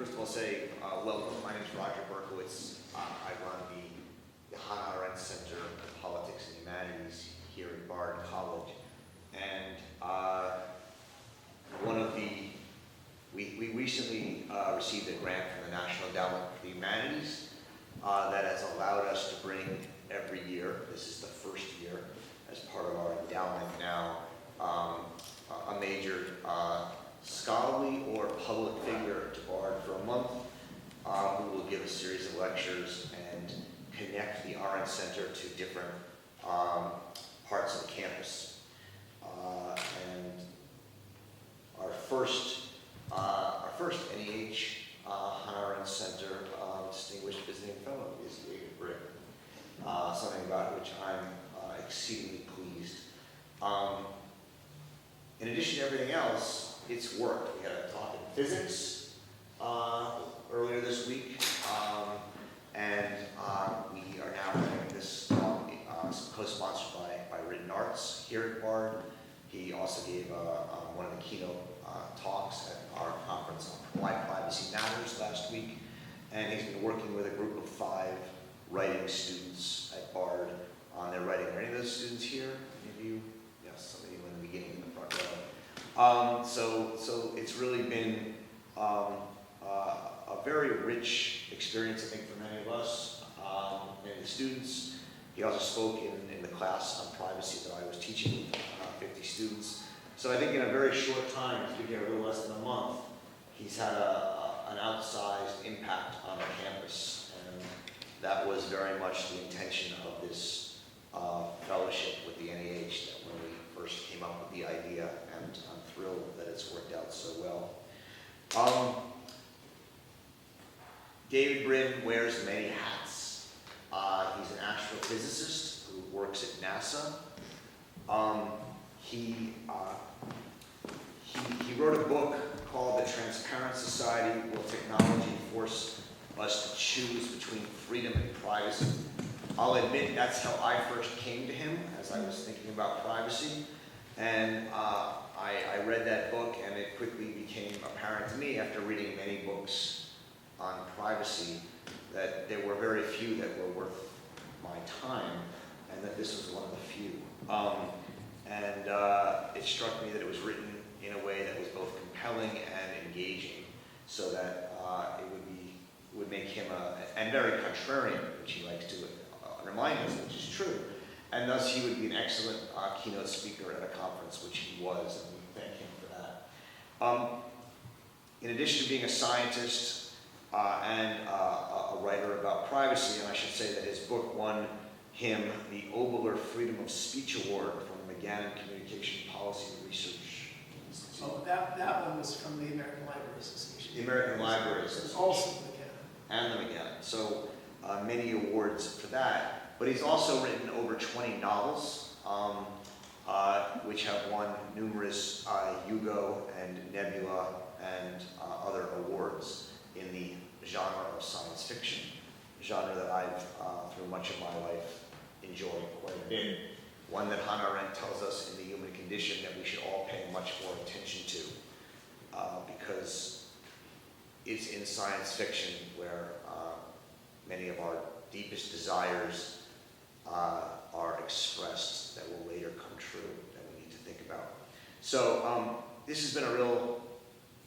first of all say, welcome. My name is Roger Berkowitz. I run the Hannah Arendt Center for Politics and Humanities here at Bard College. And we recently received a grant from the National Endowment for the Humanities that has allowed us to bring every year, this is the first year, as part of our endowment now, a major scholarly or public figure to Bard for a month who will give a series of lectures and connect the Arendt Center to different parts of the campus. And our first NEH Hannah Arendt Center Distinguished Visiting Fellow is David Brin, something about which I'm exceedingly pleased. In addition to everything else, it's worked. We had a talk in physics earlier this week, and we are now having this talk co-sponsored by Written Arts here at Bard. He also gave one of the keynote talks at our conference on Why Privacy Matters last week, and he's been working with a group of 5 writing students at Bard on their writing. Are any of those students here? Any of you? Yes, some of you in the beginning in the front row. So it's really been a very rich experience, I think, for many of us, many of the students. He also spoke in the class on privacy that I was teaching with 50 students. So I think in a very short time, speaking of a little less than a month, he's had an outsized impact on the campus. And that was very much the intention of this fellowship with the NEH, that when we first came up with the idea, and I'm thrilled that it's worked out so well. David Brin wears many hats. He's an astrophysicist who works at NASA. He wrote a book called The Transparent Society: Will Technology Force Us to Choose Between Freedom and Privacy? I'll admit that's how I first came to him as I was thinking about privacy. And I read that book, and it quickly became apparent to me, after reading many books on privacy, that there were very few that were worth my time, and that this was one of the few. It struck me that it was written in a way that was both compelling and engaging, so that it would make him and very contrarian, which he likes to remind us, which is true. And thus he would be an excellent keynote speaker at a conference, which he was, and we thank him for that. In addition to being a scientist and a writer about privacy, and I should say that his book won him the Obler Freedom of Speech Award from the McGann Communication Policy Research Institute. Oh, that one was from the American Library Association. The American Library Association. Also McGann. And the McGann. So many awards for that. But he's also written over 20 novels, which have won numerous Hugo and Nebula and other awards in the genre of science fiction, genre that I've, through much of my life, enjoyed quite a bit. One that Hannah Arendt tells us in The Human Condition that we should all pay much more attention to, because it's in science fiction where many of our deepest desires are expressed that will later come true, that we need to think about. So this has been a real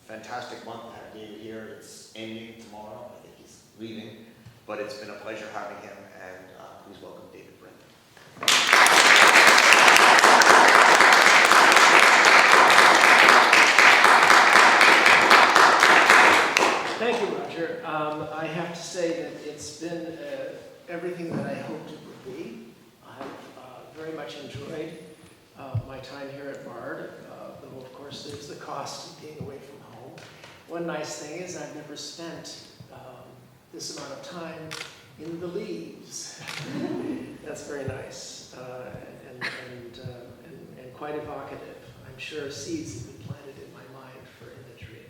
fantastic month to have David here. It's ending tomorrow. I think he's leaving. But it's been a pleasure having him, and please welcome David Brin. Thank you, Roger. I have to say that it's been everything that I hoped it would be. I've very much enjoyed my time here at Bard, though of course there's the cost of being away from home. One nice thing is I've never spent this amount of time in the leaves. That's very nice and quite evocative. I'm sure seeds have been planted in my mind for imagery.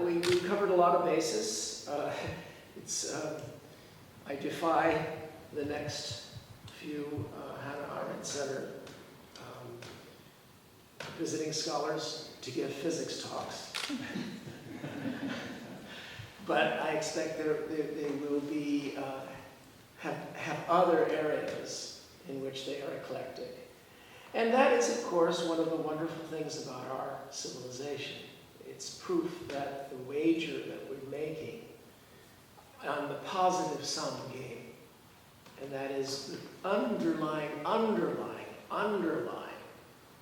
We covered a lot of bases. I defy the next few Hannah Arendt Center visiting scholars to give physics talks. But I expect they will be, have other areas in which they are eclectic. And that is, of course, one of the wonderful things about our civilization. It's proof that the wager that we're making on the positive sum game, and that is the underlying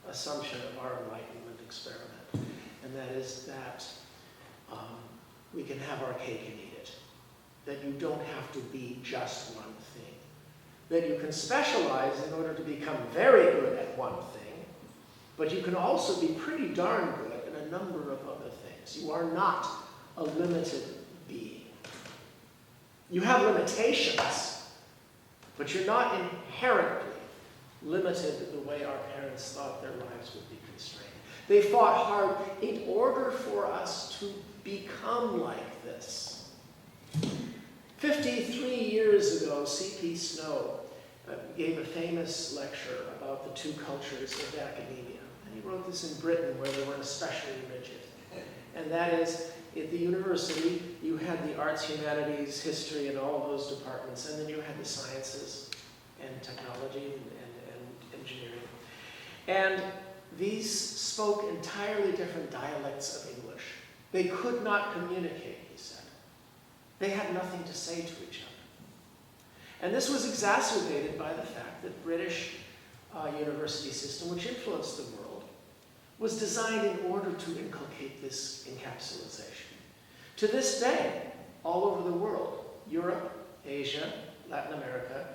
assumption of our Enlightenment experiment, and that is that we can have our cake and eat it, that you don't have to be just one thing, that you can specialize in order to become very good at one thing, but you can also be pretty darn good at a number of other things. You are not a limited being. You have limitations, but you're not inherently limited the way our parents thought their lives would be constrained. They fought hard in order for us to become like this. 53 years ago, C.P. Snow gave a famous lecture about the two cultures of academia. And he wrote this in Britain, where they weren't especially rigid. And that is, at the university, you had the arts, humanities, history, and all of those departments, and then you had the sciences and technology and engineering. And these spoke entirely different dialects of English. They could not communicate, he said. They had nothing to say to each other. And this was exacerbated by the fact that British university system, which influenced the world, was designed in order to inculcate this encapsulation. To this day, all over the world, Europe, Asia, Latin America,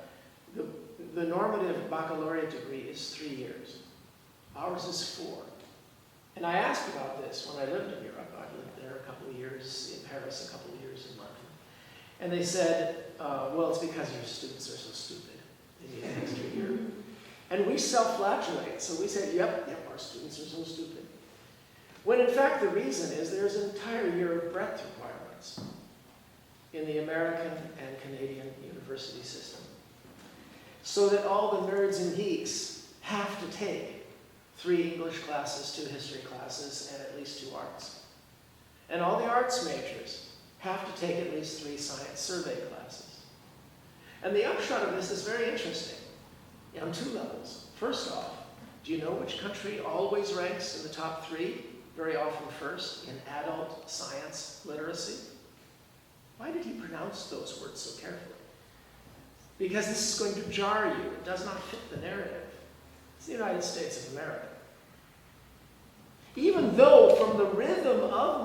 the normative baccalaureate degree is 3 years. Ours is 4. And I asked about this when I lived in Europe. I lived there a couple of years in Paris, a couple of years in London. And they said, well, it's because your students are so stupid. They need an extra year. And we self-flagellate. So we say, yep, our students are so stupid. When in fact the reason is there's an entire year of breadth requirements in the American and Canadian university system. So that all the nerds and geeks have to take 3 English classes, 2 history classes, and at least 2 arts. And all the arts majors have to take at least 3 science survey classes. And the upshot of this is very interesting on 2 levels. First off, do you know which country always ranks in the top 3, very often first, in adult science literacy? Why did he pronounce those words so carefully? Because this is going to jar you. It does not fit the narrative. It's the United States of America. Even though from the rhythm of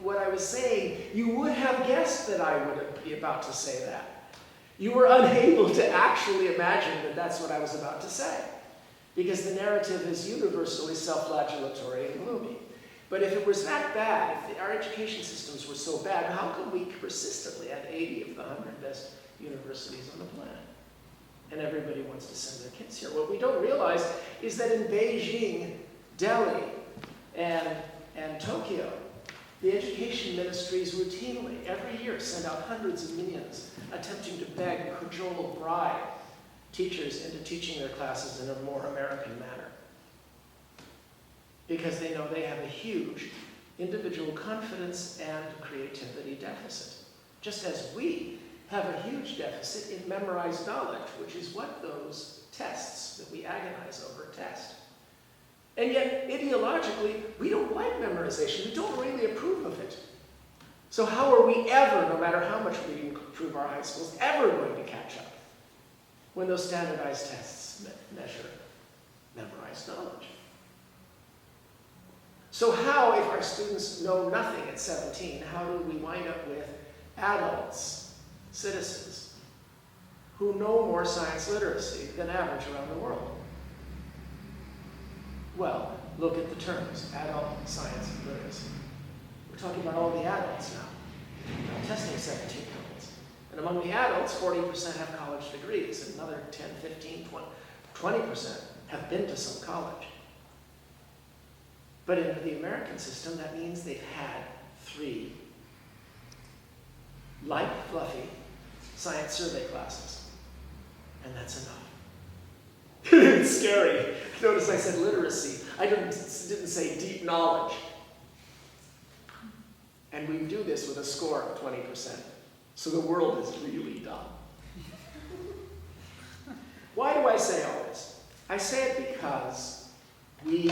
what I was saying, you would have guessed that I would be about to say that. You were unable to actually imagine that that's what I was about to say. Because the narrative is universally self-flagellatory and gloomy. But if it was that bad, if our education systems were so bad, how come we persistently had 80 of the 100 best universities on the planet? And everybody wants to send their kids here. What we don't realize is that in Beijing, Delhi, and Tokyo, the education ministries routinely, every year, send out hundreds of millions attempting to beg, cajole, bribe teachers into teaching their classes in a more American manner. Because they know they have a huge individual confidence and creativity deficit. Just as we have a huge deficit in memorized knowledge, which is what those tests that we agonize over test. And yet, ideologically, we don't like memorization. We don't really approve of it. So how are we ever, no matter how much we improve our high schools, ever going to catch up when those standardized tests measure memorized knowledge? So how, if our students know nothing at 17, how do we wind up with adults, citizens, who know more science literacy than average around the world? Well, look at the terms, adult science literacy. We're talking about all the adults now. I'm testing 17-year-olds. And among the adults, 40% have college degrees, and another 10, 15, 20% have been to some college. But in the American system, that means they've had 3 light, fluffy science survey classes. And that's enough. It's scary. Notice I said literacy. I didn't say deep knowledge. And we do this with a score of 20%. So the world is really dumb. Why do I say all this? I say it because we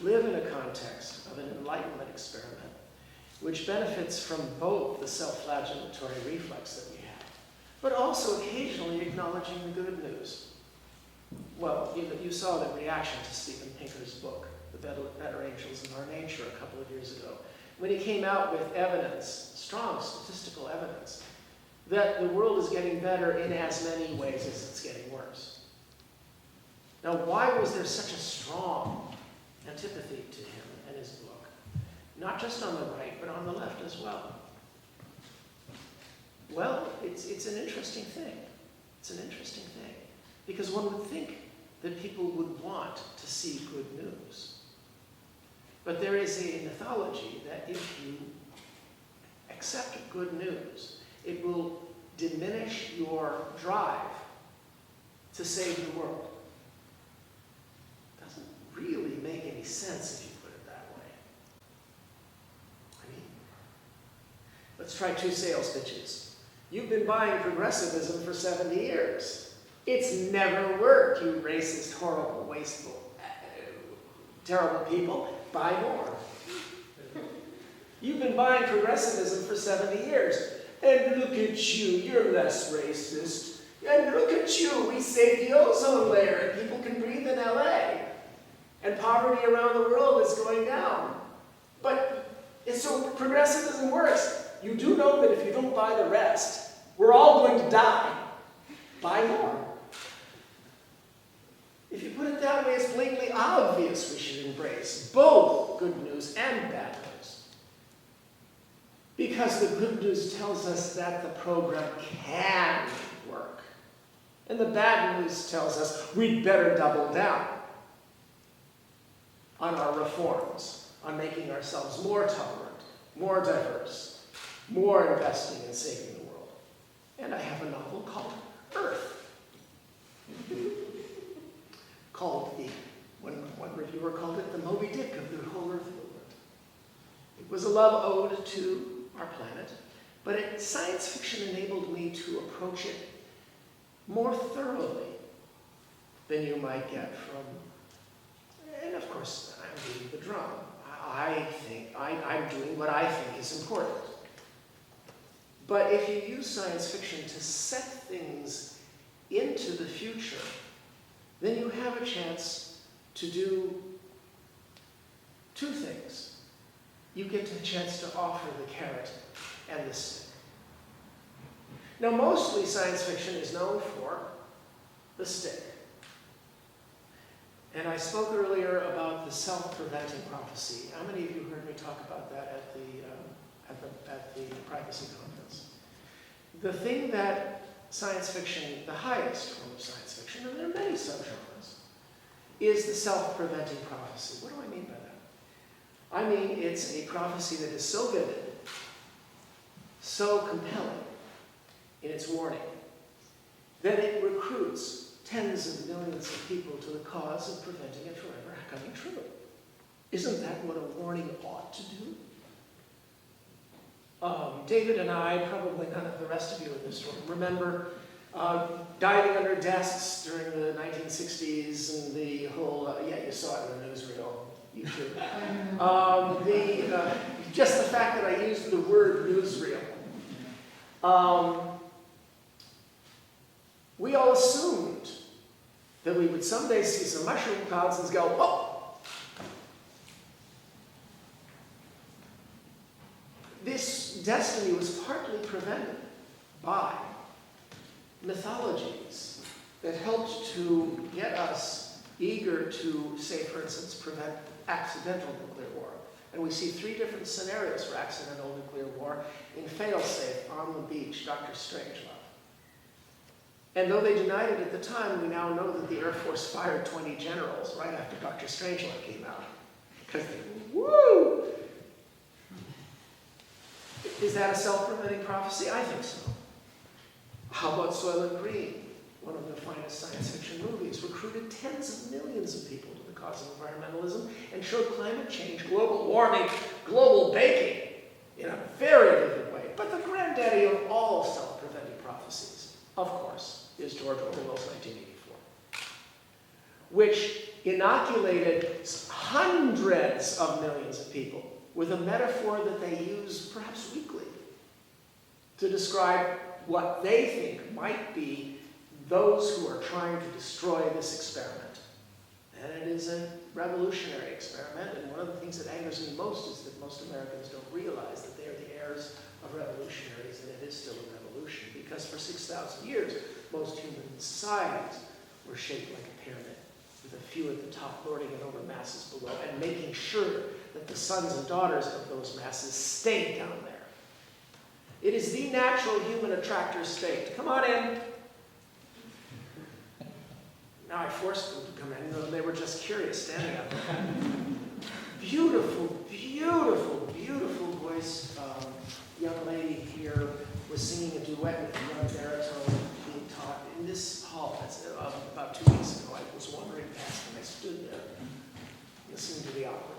live in a context of an Enlightenment experiment which benefits from both the self-flagellatory reflex that we have, but also occasionally acknowledging the good news. Well, you saw the reaction to Steven Pinker's book, The Better Angels in Our Nature, a couple of years ago, when he came out with evidence, strong statistical evidence, that the world is getting better in as many ways as it's getting worse. Now, why was there such a strong antipathy to him and his book? Not just on the right, but on the left as well. Well, it's an interesting thing. It's an interesting thing. Because one would think that people would want to see good news. But there is a mythology that if you accept good news, it will diminish your drive to save the world. Doesn't really make any sense if you put it that way. I mean, let's try 2 sales pitches. You've been buying progressivism for 70 years. It's never worked, you racist, horrible, wasteful, terrible people. Buy more. You've been buying progressivism for 70 years. And look at you, you're less racist. And look at you, we saved the ozone layer and people can breathe in LA. And poverty around the world is going down. But, so progressivism works. You do know that if you don't buy the rest, we're all going to die. Buy more. If you put it that way, it's blatantly obvious we should embrace both good news and bad news. Because the good news tells us that the program can work. And the bad news tells us we'd better double down on our reforms, on making ourselves more tolerant, more diverse, more investing in saving the world. And I have a novel called Earth. Called one reviewer called it the Moby Dick of the whole Earth movement. It was a love ode to our planet, but science fiction enabled me to approach it more thoroughly than you might get from, and of course, I'm beating the drum. I think I'm doing what I think is important. But if you use science fiction to set things into the future, then you have a chance to do 2 things. You get a chance to offer the carrot and the stick. Now, mostly science fiction is known for the stick. And I spoke earlier about the self-preventing prophecy. How many of you heard me talk about that at the privacy conference? The thing that science fiction, the highest form of science fiction, and there are many subgenres, is the self-preventing prophecy. What do I mean by that? I mean it's a prophecy that is so vivid, so compelling in its warning, that it recruits tens of millions of people to the cause of preventing it from ever coming true. Isn't that what a warning ought to do? David and I, probably none of the rest of you in this room, remember diving under desks during the 1960s and the whole, you saw it in the newsreel, you too. Just the fact that I used the word newsreel. We all assumed that we would someday see some mushroom clouds and go, whoa! This destiny was partly prevented by mythologies that helped to get us eager to, say, for instance, prevent accidental nuclear war. And we see 3 different scenarios for accidental nuclear war in Failsafe, On the Beach, Dr. Strangelove. And though they denied it at the time, we now know that the Air Force fired 20 generals right after Dr. Strangelove came out. Because they, woo! Is that a self-preventing prophecy? I think so. How about Soylent Green, one of the finest science fiction movies, recruited tens of millions of people to the cause of environmentalism, and showed climate change, global warming, global baking in a very vivid way. But the granddaddy of all self-preventing prophecies, of course, is George Orwell's 1984, which inoculated hundreds of millions of people with a metaphor that they use perhaps weekly to describe what they think might be those who are trying to destroy this experiment. And it is a revolutionary experiment, and one of the things that angers me most is that most Americans don't realize that they are the heirs of revolutionaries, and it is still a revolution, because for 6,000 years, most human societies were shaped like a pyramid, with a few at the top lording it over masses below, and making sure that the sons and daughters of those masses stayed down there. It is the natural human attractor state. Come on in. Now I forced them to come in, and they were just curious, standing up there. Beautiful, beautiful, beautiful voice. Young lady here was singing a duet with a young baritone being taught in this hall. That's about 2 weeks ago. I was wandering past and I stood there listening to the opera.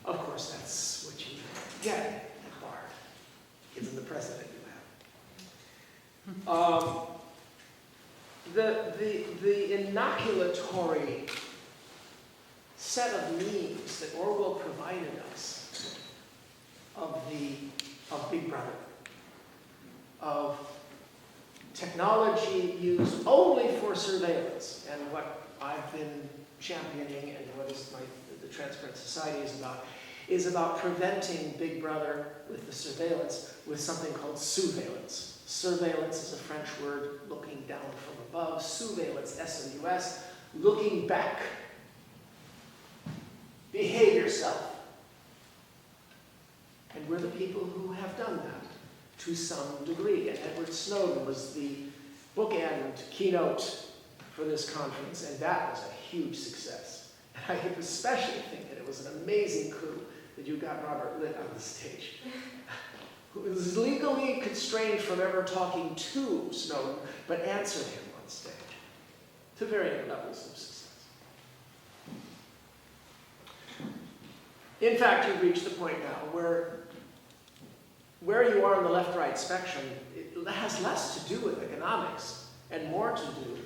Of course, that's what you get at Bard. Given the president you have. The inoculatory set of memes that Orwell provided us of Big Brother, of technology used only for surveillance, and what I've been championing and what is the Transparent Society is about preventing Big Brother with the surveillance with something called surveillance. Surveillance is a French word, looking down from above. Surveillance, S-U-S, looking back. Behave yourself. And we're the people who have done that to some degree. And Edward Snowden was the bookend keynote for this conference, and that was a huge success. And I especially think that it was an amazing coup that you got Robert Litt on the stage, who was legally constrained from ever talking to Snowden, but answered him on stage to varying levels of success. In fact, you've reached the point now where you are on the left-right spectrum, it has less to do with economics and more to do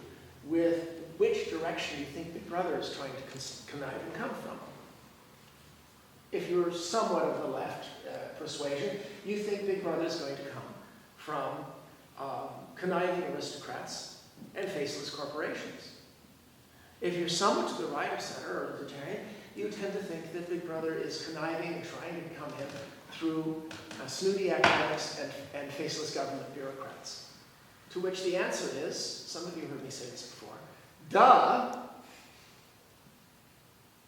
with which direction you think Big Brother is trying to connive and come from. If you're somewhat of the left persuasion, you think Big Brother is going to come from conniving aristocrats and faceless corporations. If you're somewhat to the right of center or libertarian, you tend to think that Big Brother is conniving and trying to become him through snooty academics and faceless government bureaucrats. To which the answer is, some of you heard me say this before, duh!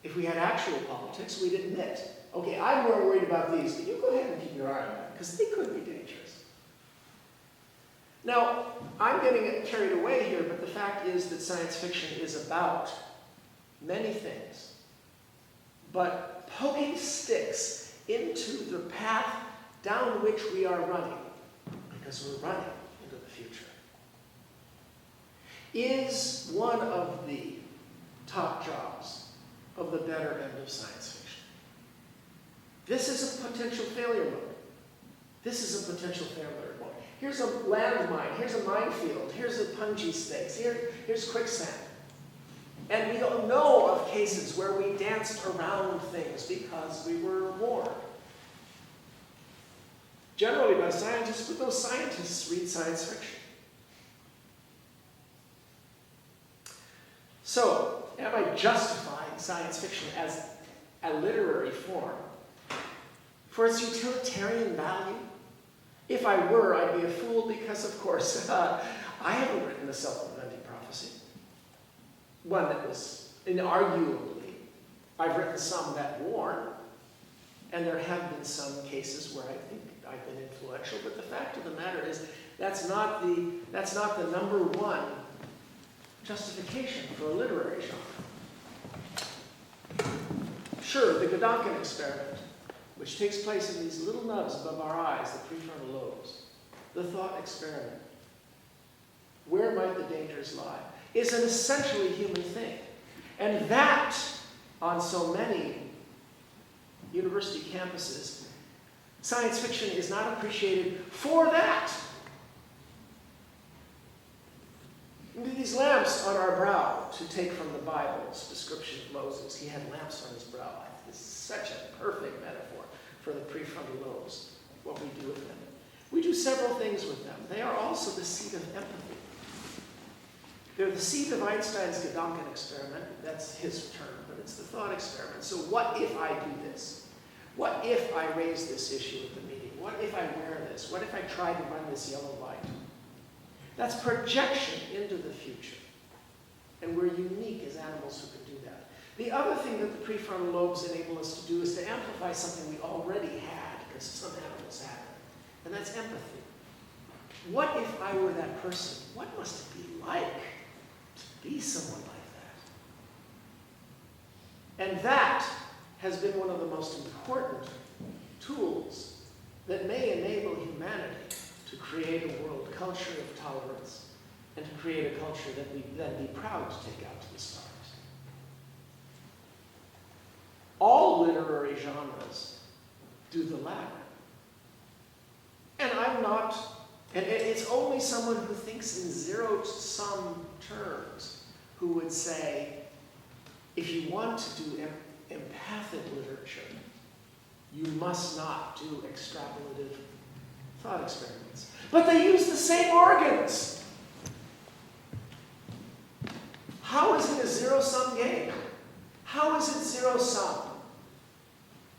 If we had actual politics, we'd admit, okay, I'm more worried about these, but you go ahead and keep your eye on them, because they could be dangerous. Now, I'm getting carried away here, but the fact is that science fiction is about many things, but poking sticks into the path down which we are running, because we're running into the future, is one of the top jobs of the better end of science fiction. This is a potential failure mode. This is a potential failure mode. Here's a landmine, here's a minefield, here's a punji stakes, here's quicksand. And we don't know of cases where we danced around things because we were warned. Generally by scientists, but those scientists read science fiction. So, am I justifying science fiction as a literary form for its utilitarian value? If I were, I'd be a fool because, of course, I haven't written a self-preventing prophecy. One that was inarguably, I've written some that warn, and there have been some cases where I think I've been influential, but the fact of the matter is that's not the number one justification for a literary genre. Sure, the Gedanken experiment, which takes place in these little nubs above our eyes, the prefrontal lobes, the thought experiment, where might the dangers lie, is an essentially human thing. And that, on so many university campuses, science fiction is not appreciated for that. These lamps on our brow, to take from the Bible's description of Moses, he had lamps on his brow. This is such a perfect metaphor for the prefrontal lobes, what we do with them. We do several things with them. They are also the seat of empathy. They're the seat of Einstein's Gedanken experiment. That's his term, but it's the thought experiment. So what if I do this? What if I raise this issue at the meeting? What if I wear this? What if I try to run this yellow light? That's projection into the future. And we're unique as animals who can do that. The other thing that the prefrontal lobes enable us to do is to amplify something we already had, because some animals have it, and that's empathy. What if I were that person? What must it be like to be someone like that? And that has been one of the most important tools that may enable humanity to create a world culture of tolerance and to create a culture that we then be proud to take out to the stars. All literary genres do the latter. And it's only someone who thinks in zero-sum terms who would say, if you want to do empathic literature, you must not do extrapolative thought experiments. But they use the same organs. How is it a zero-sum game? How is it zero-sum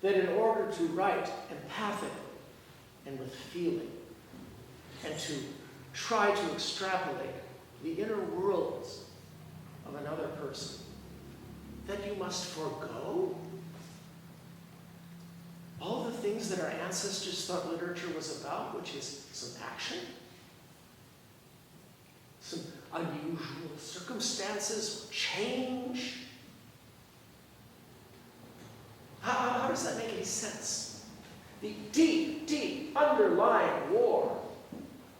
that in order to write empathically and with feeling and to try to extrapolate the inner worlds of another person, that you must forego all the things that our ancestors thought literature was about, which is some action, some unusual circumstances, change? How does that make any sense? The deep, deep underlying war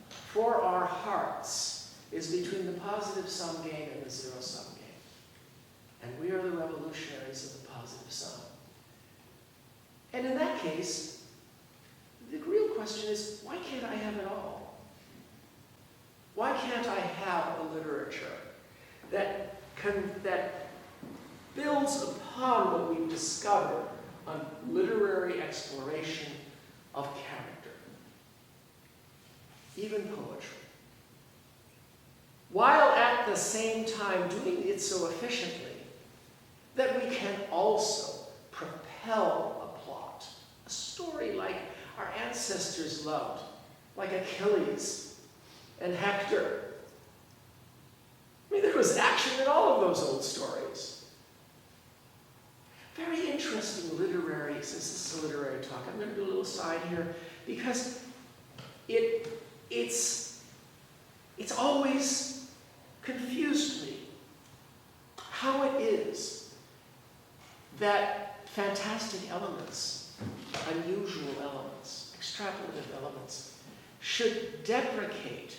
for our hearts is between the positive sum game and the zero-sum game. And we are the revolutionaries of the positive sum. And in that case, the real question is, why can't I have it all? Why can't I have a literature that builds upon what we've discovered on literary exploration of character, even poetry, while at the same time doing it so efficiently that we can also propel a plot, a story like our ancestors loved, like Achilles and Hector. I mean, there was action in all of those old stories. Very interesting literary, since this is a literary talk, I'm going to do a little aside here, because it's always confused me how it is that fantastic elements, unusual elements, extrapolative elements, should deprecate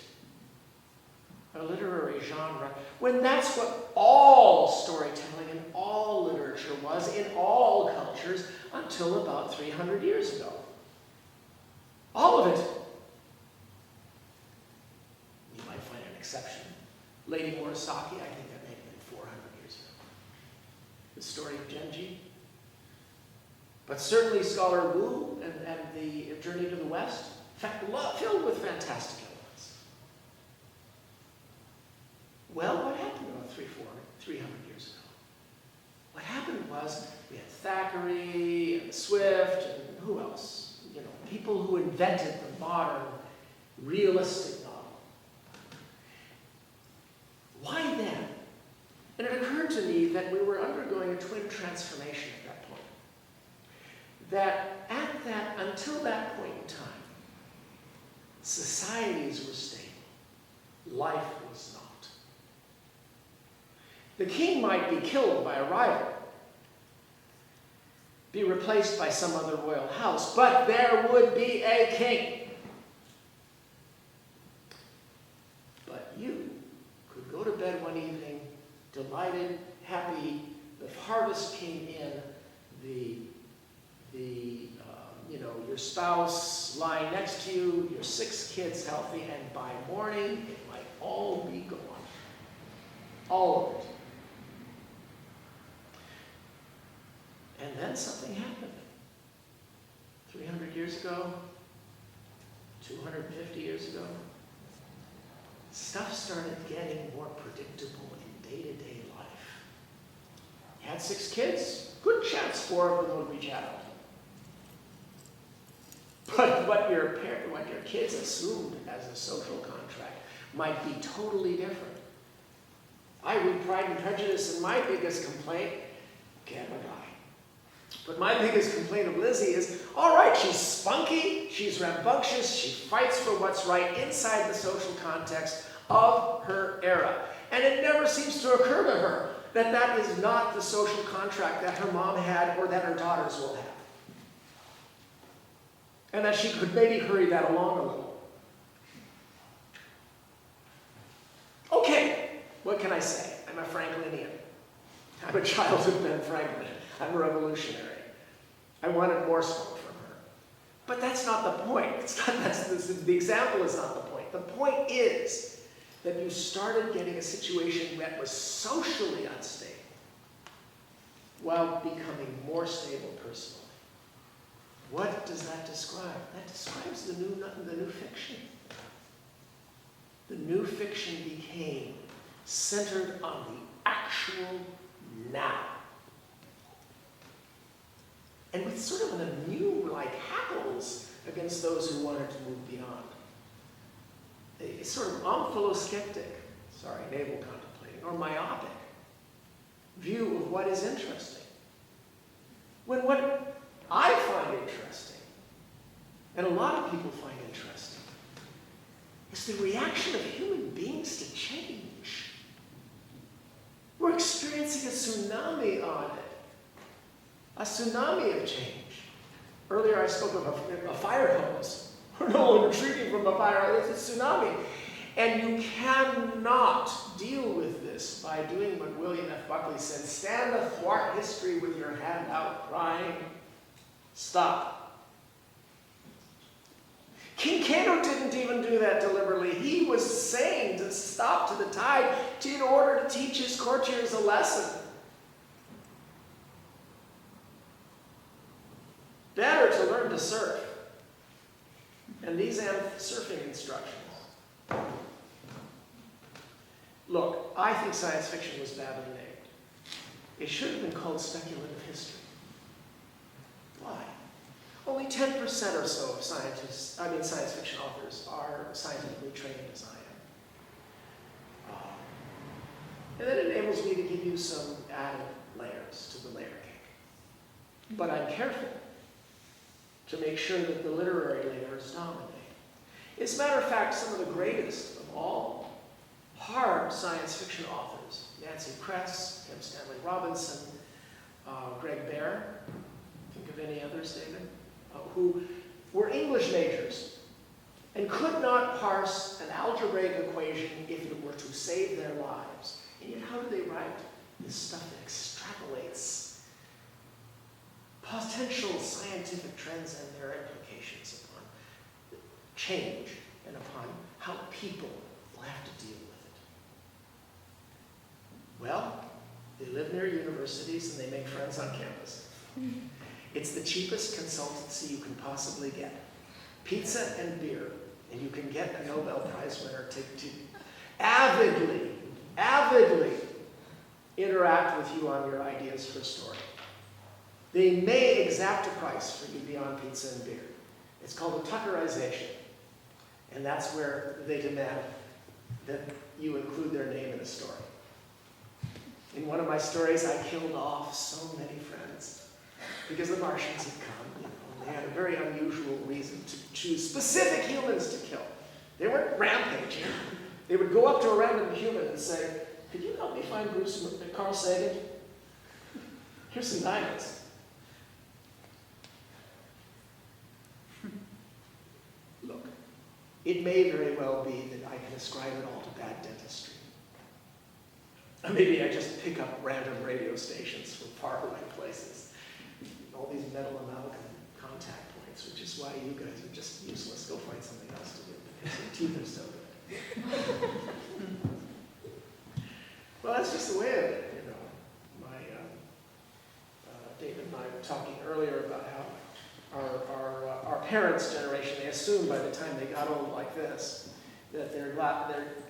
a literary genre when that's what all storytelling and all literature was in all cultures until about 300 years ago. All of it. You might find an exception. Lady Murasaki, I think that may have been 400 years ago. The story of Genji. But certainly Scholar Wu and the Journey to the West, filled with fantastic elements. Well, what happened about 300 years ago? What happened was we had Thackeray and Swift and who else? You know, people who invented the modern realistic novel. Why then? And it occurred to me that we were undergoing a twin transformation at that point. That until that point in time, societies were stable. Life was not. The king might be killed by a rival, be replaced by some other royal house, but there would be a king. But you could go to bed one evening, delighted, happy, The harvest came in, your spouse lying next to you, your 6 kids healthy, and by morning it might all be gone. All of it. And then something happened. 300 years ago, 250 years ago, stuff started getting more predictable in day-to-day life. You had 6 kids, good chance 4 of them would reach adulthood. But what your kids assumed as a social contract might be totally different. I read Pride and Prejudice, and my biggest complaint, get a guy. But my biggest complaint of Lizzie is, all right, she's spunky, she's rambunctious, she fights for what's right inside the social context of her era. And it never seems to occur to her that that is not the social contract that her mom had or that her daughters will have. And that she could maybe hurry that along a little. Okay, what can I say? I'm a Franklinian. I'm a child of Ben Franklin. I'm a revolutionary. I wanted more smoke from her. But that's not the point. The example is not the point. The point is that you started getting a situation that was socially unstable while becoming more stable personally. What does that describe? That describes the new fiction. The new fiction became centered on the actual now. And with sort of an immune, hackles against those who wanted to move beyond. A sort of omphaloskeptic, navel contemplating, or myopic view of what is interesting. When what I find interesting, and a lot of people find interesting, is the reaction of human beings to change. We're experiencing a tsunami on it. A tsunami of change. Earlier I spoke of a fire hose. We're no longer retreating from a fire, it's a tsunami. And you cannot deal with this by doing what William F. Buckley said, stand athwart history with your hand out crying, stop. King Cato didn't even do that deliberately. He was saying to stop to the tide in order to teach his courtiers a lesson. Better to learn to surf. And these surfing instructions. Look, I think science fiction was badly named. It should have been called speculative history. Why? Only 10% or so of science fiction authors are scientifically trained as I am. And that enables me to give you some added layers to the layer cake. But I'm careful to make sure that the literary layers dominate. As a matter of fact, some of the greatest of all hard science fiction authors, Nancy Kress, M. Stanley Robinson, Greg Bear, think of any others, David, who were English majors and could not parse an algebraic equation if it were to save their lives. And yet how do they write this stuff that extrapolates potential scientific trends and their implications upon change and upon how people will have to deal with it? Well, they live near universities and they make friends on campus. It's the cheapest consultancy you can possibly get. Pizza and beer, and you can get a Nobel Prize winner to avidly interact with you on your ideas for a story. They may exact a price for you beyond pizza and beer. It's called a Tuckerization. And that's where they demand that you include their name in a story. In one of my stories, I killed off so many friends because the Martians had come. They had a very unusual reason to choose specific humans to kill. They weren't rampaging. They would go up to a random human and say, could you help me find Carl Sagan? Here's some diamonds. Look, it may very well be that I can ascribe it all to bad dentistry. Maybe I just pick up random radio stations from faraway places. All these metal amalgam contact points, which is why you guys are just useless. Go find something else to do because your teeth are so good. Well, that's just the way of it, you know. David and I were talking earlier about how our parents' generation, they assumed by the time they got old like this, that their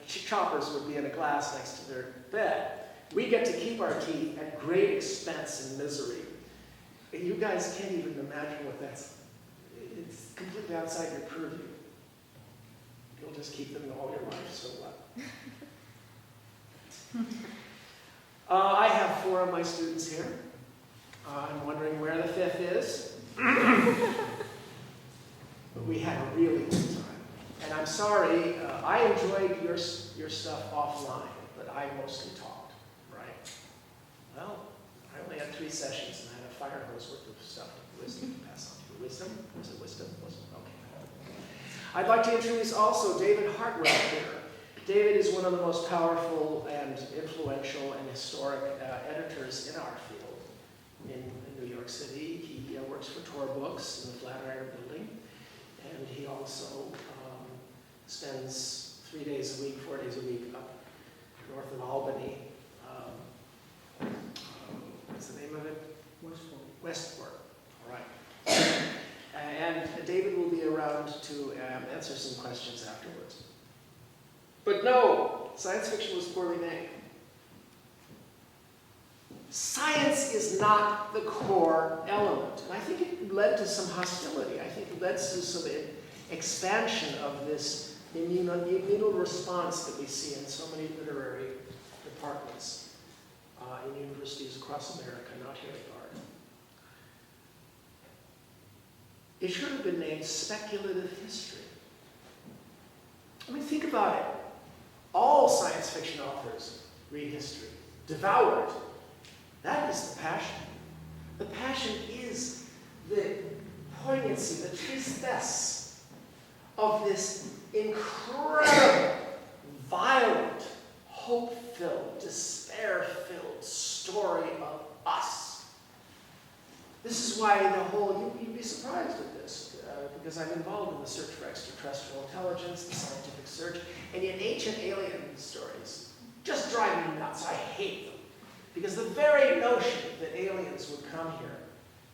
choppers would be in a glass next to their bed. We get to keep our teeth at great expense and misery. You guys can't even imagine what that's. It's completely outside your purview. You'll just keep them all your life, so what? I have 4 of my students here. I'm wondering where the 5th is. But we had a really good time. And I'm sorry, I enjoyed your stuff offline, but I mostly talked, right? Well, I only had 3 sessions and I had a fire hose worth of stuff to wisdom to pass on to you. Wisdom? Was it wisdom? Okay. I'd like to introduce also David Hartwell here. David is one of the most powerful and influential and historic editors in our field in New York City. He works for Tor Books in the Flatiron Building, and he also spends 3 days a week, 4 days a week up north of Albany. What's the name of it? Westport. All right. And David will be around to answer some questions afterwards. But no, science fiction was poorly made. Science is not the core element. And I think it led to some hostility. I think it led to some expansion of this immunal response that we see in so many literary departments in universities across America, not here at Dartmouth. It should have been named speculative history. I mean, think about it. All science fiction authors read history, devour it. That is the passion. The passion is the poignancy, the tristesse of this incredible, violent, hope-filled, despair-filled story of us. This is why the whole, you'd be surprised at this, because I'm involved in the search for extraterrestrial intelligence, the scientific search, and yet ancient alien stories just drive me nuts. I hate them. Because the very notion that aliens would come here,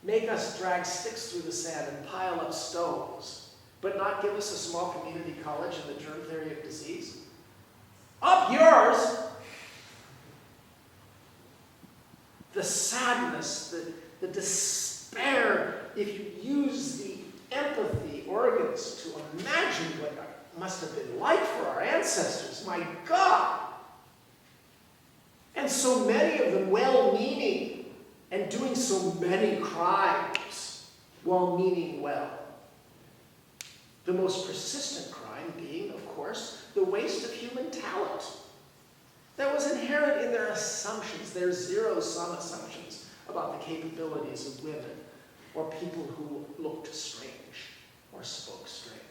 make us drag sticks through the sand and pile up stones, but not give us a small community college and the germ theory of disease? Up yours! The sadness, the despair, if you use the empathy organs to imagine what it must have been like for our ancestors, my God! And so many of them well-meaning and doing so many crimes while meaning well. The most persistent crime being, of course, the waste of human talent that was inherent in their assumptions, their zero-sum assumptions about the capabilities of women or people who looked strange or spoke strange.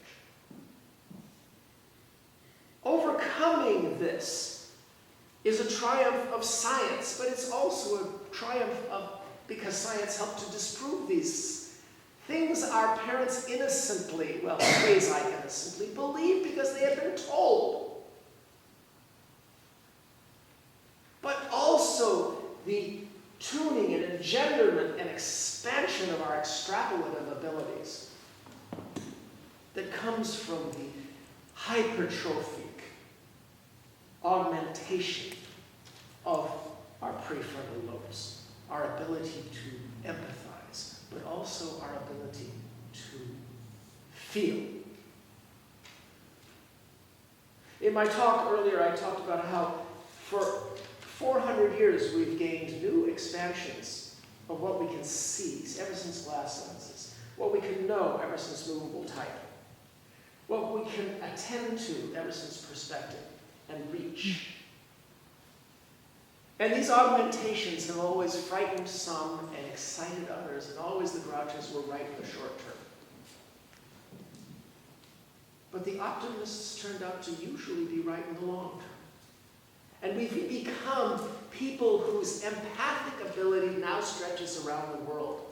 Overcoming this is a triumph of science, but it's also a triumph because science helped to disprove these things our parents innocently, well, quasi-innocently, believed because they had been told. But also the tuning and engenderment and expansion of our extrapolative abilities that comes from the hypertrophic augmentation of our prefrontal lobes, our ability to empathize, but also our ability to feel. In my talk earlier, I talked about how for 400 years we've gained new expansions of what we can see ever since glass lenses, what we can know ever since movable type, what we can attend to ever since perspective and reach. And these augmentations have always frightened some and excited others, and always the grouches were right in the short term. But the optimists turned out to usually be right in the long term. And we've become people whose empathic ability now stretches around the world.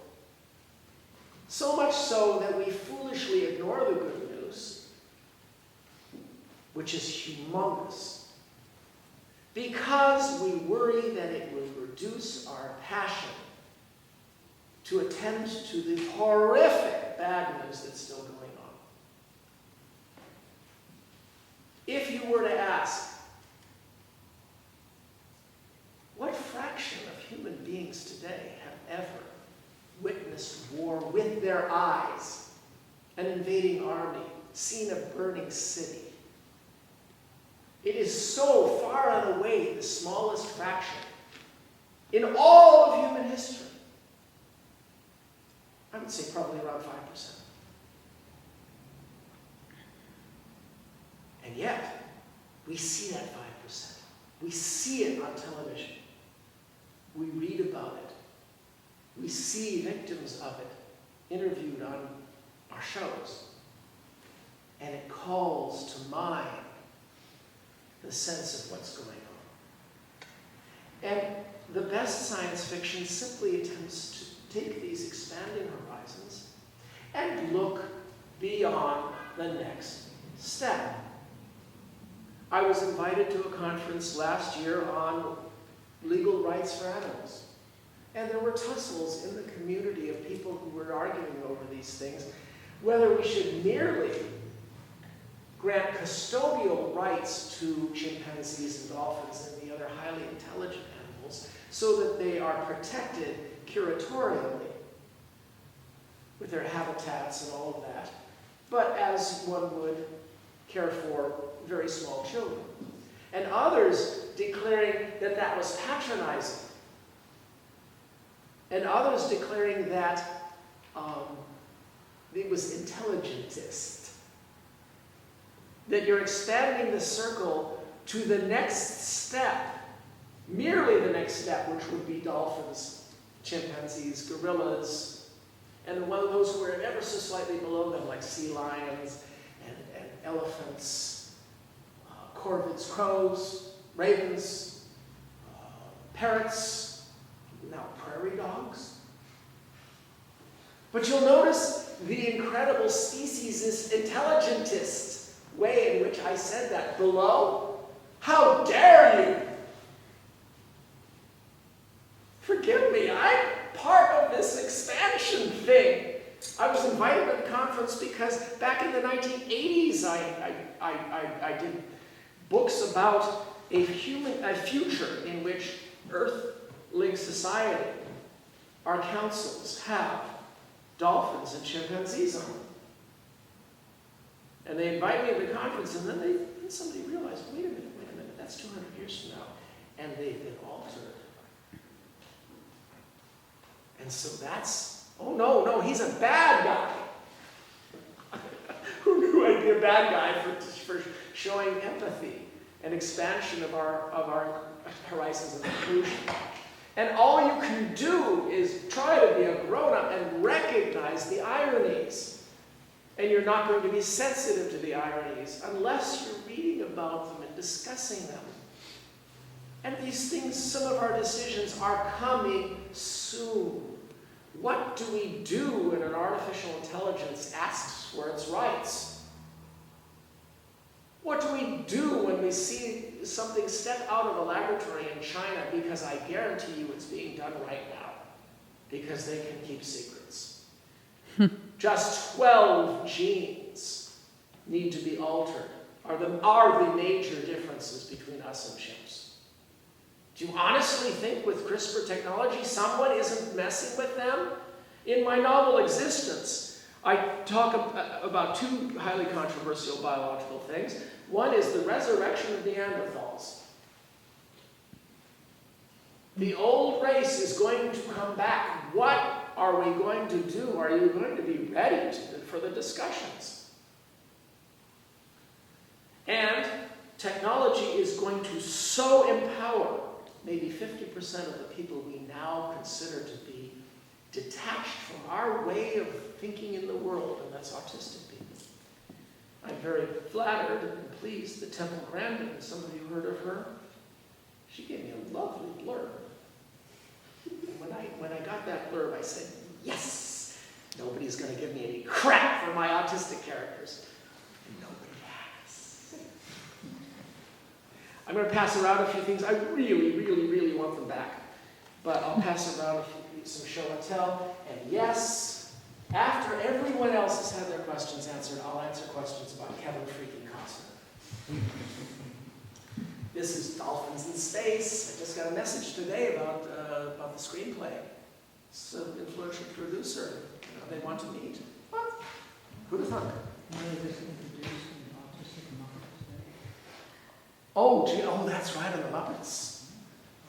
So much so that we foolishly ignore the good news, which is humongous, because we worry that it will reduce our passion to attend to the horrific bad news that's still going on. If you were to ask, what fraction of human beings today have ever witnessed war with their eyes, an invading army, seen a burning city? It is so far and away the smallest fraction in all of human history. I would say probably around 5%. And yet, we see that 5%. We see it on television. We read about it. We see victims of it interviewed on our shows. And it calls to mind the sense of what's going on. And the best science fiction simply attempts to take these expanding horizons and look beyond the next step. I was invited to a conference last year on legal rights for animals. And there were tussles in the community of people who were arguing over these things, whether we should merely grant custodial rights to chimpanzees and dolphins and the other highly intelligent animals so that they are protected curatorially with their habitats and all of that, but as one would care for very small children. And others declaring that that was patronizing. And others declaring that it was intelligentist. That you're expanding the circle to the next step, merely the next step, which would be dolphins, chimpanzees, gorillas, and one of those who are ever so slightly below them, like sea lions and elephants, corvids, crows, ravens, parrots, now prairie dogs. But you'll notice the incredible speciesist, intelligentist way in which I said that below. How dare you! Forgive me, I'm part of this expansion thing. I was invited to the conference because back in the 1980s I did books about a future in which Earth-link society, our councils have dolphins and chimpanzees on them. And they invite me to the conference, and then somebody realized, wait a minute, that's 200 years from now. And they've been altered. And so that's, oh no, he's a bad guy. Who knew I'd be a bad guy for showing empathy and expansion of our horizons of inclusion? And all you can do is try to be a grown-up and recognize the ironies. And you're not going to be sensitive to the ironies unless you're reading about them and discussing them. And these things, some of our decisions are coming soon. What do we do when an artificial intelligence asks for its rights? What do we do when we see something step out of a laboratory in China? Because I guarantee you it's being done right now. Because they can keep secrets. Just 12 genes need to be altered, are the major differences between us and chimps. Do you honestly think with CRISPR technology someone isn't messing with them? In my novel Existence, I talk about two highly controversial biological things. One is the resurrection of Neanderthals. The old race is going to come back. What are we going to do? Are you going to be ready for the discussions? And technology is going to so empower maybe 50% of the people we now consider to be detached from our way of thinking in the world, and that's autistic people. I'm very flattered and pleased that Temple Grandin, some of you heard of her, she gave me a lovely blurb. And when I got that blurb, I said, yes, nobody's going to give me any crap for my autistic characters. And nobody has. I'm going to pass around a few things. I really, really, really want them back. But I'll pass around some show and tell. And yes, after everyone else has had their questions answered, I'll answer questions about Kevin freaking Costner. This is Dolphins in Space. I just got a message today about the screenplay. It's an influential producer. They want to meet. What? Who'd have thought? Oh, that's right, on the Muppets.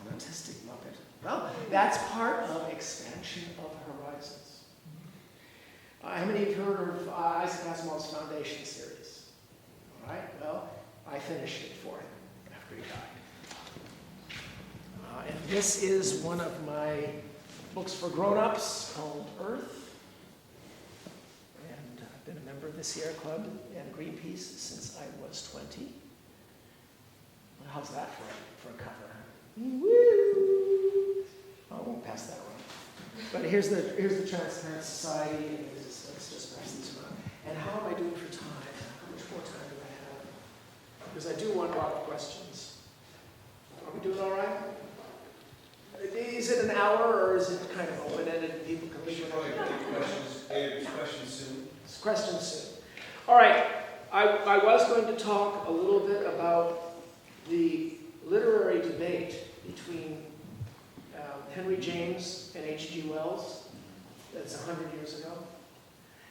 An autistic Muppet. Well, that's part of expansion of horizons. How many of you have heard of Isaac Asimov's Foundation series? All right, well, I finished it for him after he died. And this is one of my books for grown-ups called Earth. And I've been a member of the Sierra Club and Greenpeace since I was 20. Well, how's that for a cover? Woo! I won't pass that around. But here's the Transparent Society, and let's just pass these around. And how am I doing for time? How much more time do I have? Because I do want a lot of questions. Are we doing all right? Is it an hour, or is it kind of open-ended and people can leave Questions soon. Questions soon. All right. I was going to talk a little bit about the literary debate between Henry James and H.G. Wells. That's 100 years ago.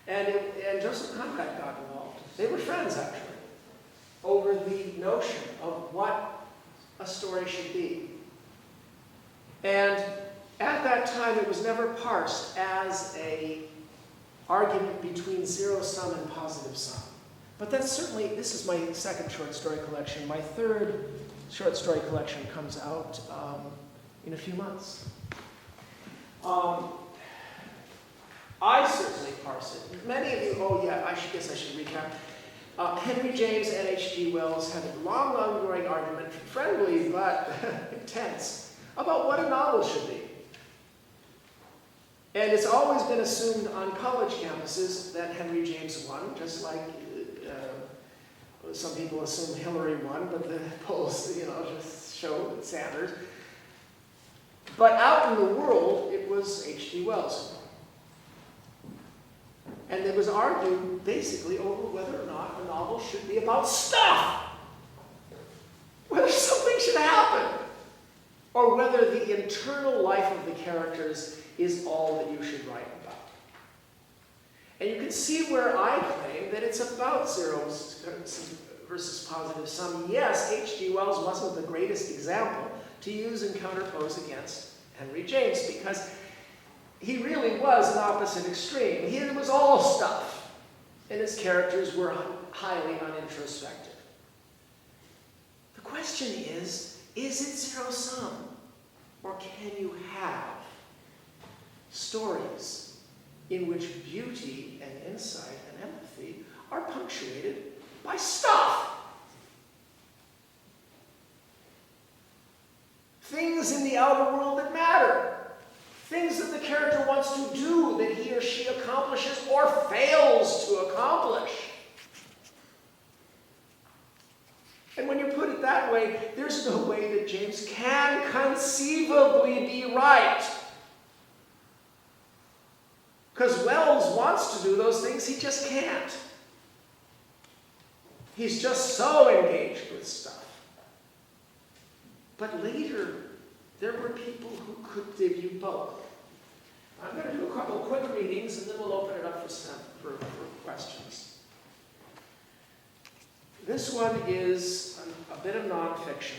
And Joseph Conrad got involved. They were friends, actually, over the notion of what a story should be. And at that time, it was never parsed as an argument between zero sum and positive sum. But that's certainly, this is my second short story collection. My third short story collection comes out in a few months. I certainly parse it. Many of you, I guess I should recap. Henry James and H.G. Wells had a long, ongoing argument, friendly but intense, about what a novel should be. And it's always been assumed on college campuses that Henry James won, just like some people assume Hillary won, but the polls, just show that Sanders. But out in the world, it was H.G. Wells who won. And it was argued basically over whether or not a novel should be about stuff. Whether something should happen. Or whether the internal life of the characters is all that you should write about. And you can see where I claim that it's about zeros versus positive sum. Yes, H.G. Wells wasn't the greatest example to use and counterpose against Henry James, because he really was an opposite extreme. He was all stuff, and his characters were highly unintrospective. The question is it zero sum? Or can you have stories in which beauty and insight and empathy are punctuated by stuff? Things in the outer world that matter. Things that the character wants to do that he or she accomplishes or fails to accomplish. And when you put it that way, there's no way that James can conceivably be right. Because Wells wants to do those things, he just can't. He's just so engaged with stuff. But later, there were people who could debut both. I'm going to do a couple quick readings, and then we'll open it up for questions. This one is a bit of nonfiction.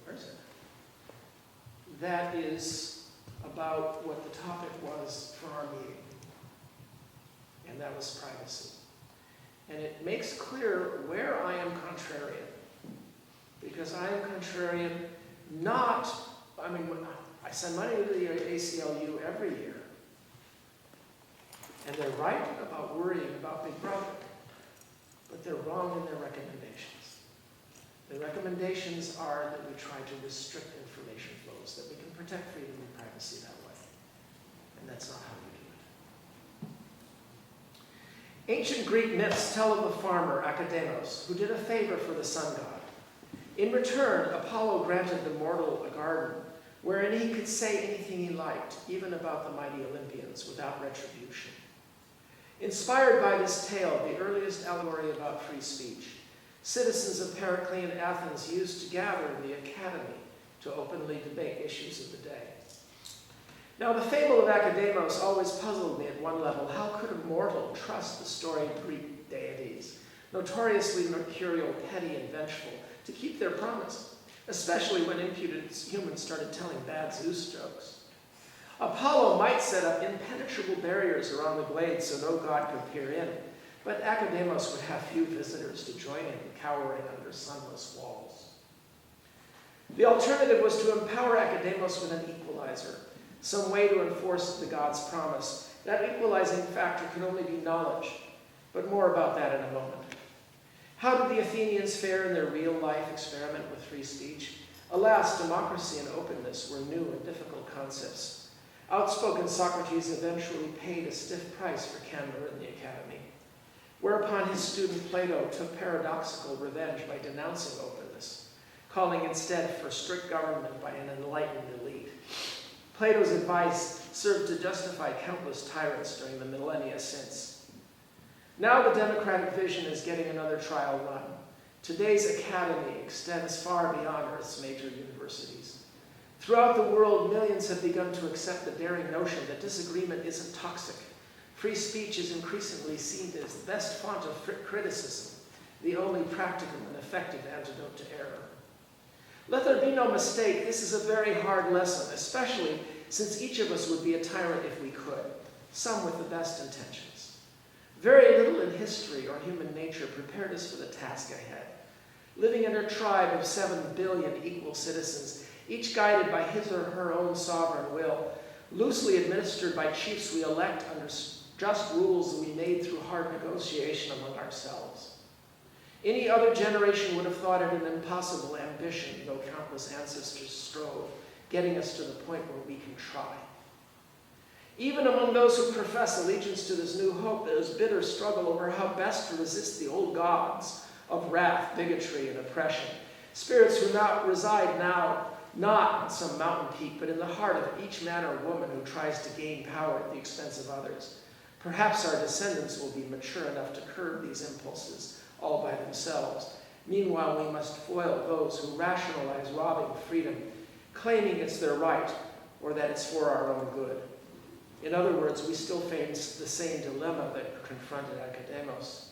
Where is it? That is about what the topic was for our meeting. And that was privacy. And it makes clear where I am contrarian. Because I am contrarian I send money to the ACLU every year. And they're right about worrying about Big Brother. But they're wrong in their recommendations. The recommendations are that we try to restrict information flows, that we can protect freedom and privacy that way. And that's not how we do it. Ancient Greek myths tell of a farmer, Akademos, who did a favor for the sun god. In return, Apollo granted the mortal a garden wherein he could say anything he liked, even about the mighty Olympians, without retribution. Inspired by this tale, the earliest allegory about free speech, citizens of Periclean Athens used to gather in the academy to openly debate issues of the day. Now, the fable of Akademos always puzzled me at one level. How could a mortal trust the storied Greek deities, notoriously mercurial, petty, and vengeful, to keep their promise, especially when impudent humans started telling bad Zeus jokes? Apollo might set up impenetrable barriers around the glade so no god could peer in, but Akademos would have few visitors to join him, cowering under sunless walls. The alternative was to empower Akademos with an equalizer, some way to enforce the god's promise. That equalizing factor could only be knowledge, but more about that in a moment. How did the Athenians fare in their real-life experiment with free speech? Alas, democracy and openness were new and difficult concepts. Outspoken Socrates eventually paid a stiff price for candor in the academy, whereupon his student Plato took paradoxical revenge by denouncing openness, calling instead for strict government by an enlightened elite. Plato's advice served to justify countless tyrants during the millennia since. Now the democratic vision is getting another trial run. Today's academy extends far beyond Earth's major universities. Throughout the world, millions have begun to accept the daring notion that disagreement isn't toxic. Free speech is increasingly seen as the best font of criticism, the only practical and effective antidote to error. Let there be no mistake, this is a very hard lesson, especially since each of us would be a tyrant if we could, some with the best intentions. Very little in history or human nature prepared us for the task ahead. Living in a tribe of 7 billion equal citizens, each guided by his or her own sovereign will, loosely administered by chiefs we elect under just rules we made through hard negotiation among ourselves. Any other generation would have thought it an impossible ambition, though countless ancestors strove, getting us to the point where we can try. Even among those who profess allegiance to this new hope, there is bitter struggle over how best to resist the old gods of wrath, bigotry, and oppression. Spirits who reside now not on some mountain peak, but in the heart of each man or woman who tries to gain power at the expense of others. Perhaps our descendants will be mature enough to curb these impulses all by themselves. Meanwhile, we must foil those who rationalize robbing freedom, claiming it's their right or that it's for our own good. In other words, we still face the same dilemma that confronted Akademos.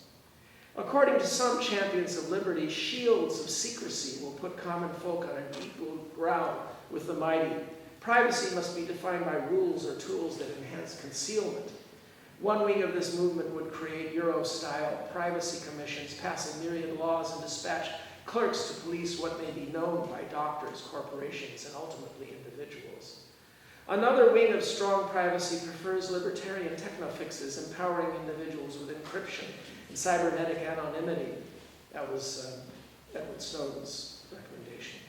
According to some champions of liberty, shields of secrecy will put common folk on an equal ground with the mighty. Privacy must be defined by rules or tools that enhance concealment. One wing of this movement would create Euro-style privacy commissions, passing myriad laws and dispatch clerks to police what may be known by doctors, corporations, and ultimately individuals. Another wing of strong privacy prefers libertarian techno-fixes, empowering individuals with encryption and cybernetic anonymity. That was Edward Snowden's recommendation.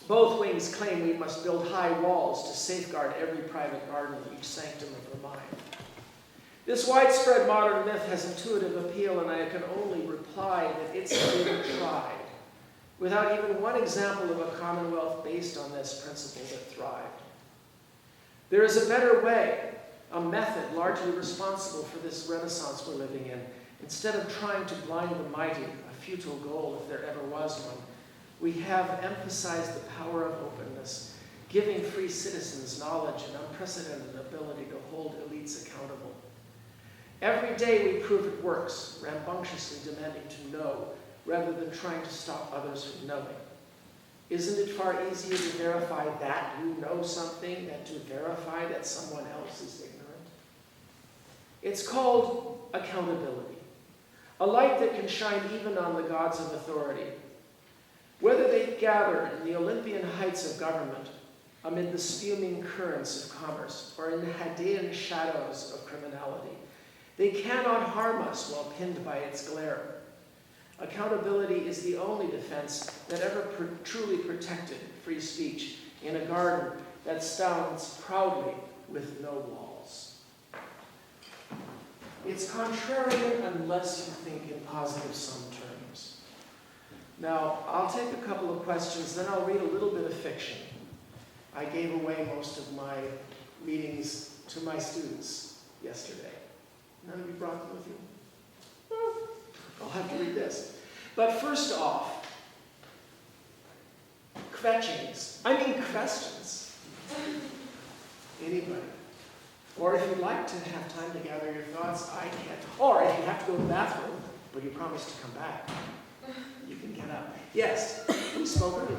Both wings claim we must build high walls to safeguard every private garden and each sanctum of the mind. This widespread modern myth has intuitive appeal, and I can only reply that it's been tried, without even one example of a commonwealth based on this principle that thrived. There is a better way, a method largely responsible for this renaissance we're living in. Instead of trying to blind the mighty, a futile goal if there ever was one, we have emphasized the power of openness, giving free citizens knowledge and unprecedented ability to hold elites accountable. Every day we prove it works, rambunctiously demanding to know, rather than trying to stop others from knowing. Isn't it far easier to verify that you know something than to verify that someone else is ignorant? It's called accountability, a light that can shine even on the gods of authority. Whether they gather in the Olympian heights of government, amid the spuming currents of commerce, or in the Hadean shadows of criminality, they cannot harm us while pinned by its glare. Accountability is the only defense that ever truly protected free speech in a garden that stands proudly with no walls. It's contrarian unless you think in positive sum terms. Now, I'll take a couple of questions, then I'll read a little bit of fiction. I gave away most of my readings to my students yesterday. None of you brought them with you? Well, I'll have to read this. But first off, questions. Anybody? Or if you'd like to have time to gather your thoughts, I can. Or if you have to go to the bathroom, but you promise to come back, you can get up. Yes, we spoke earlier.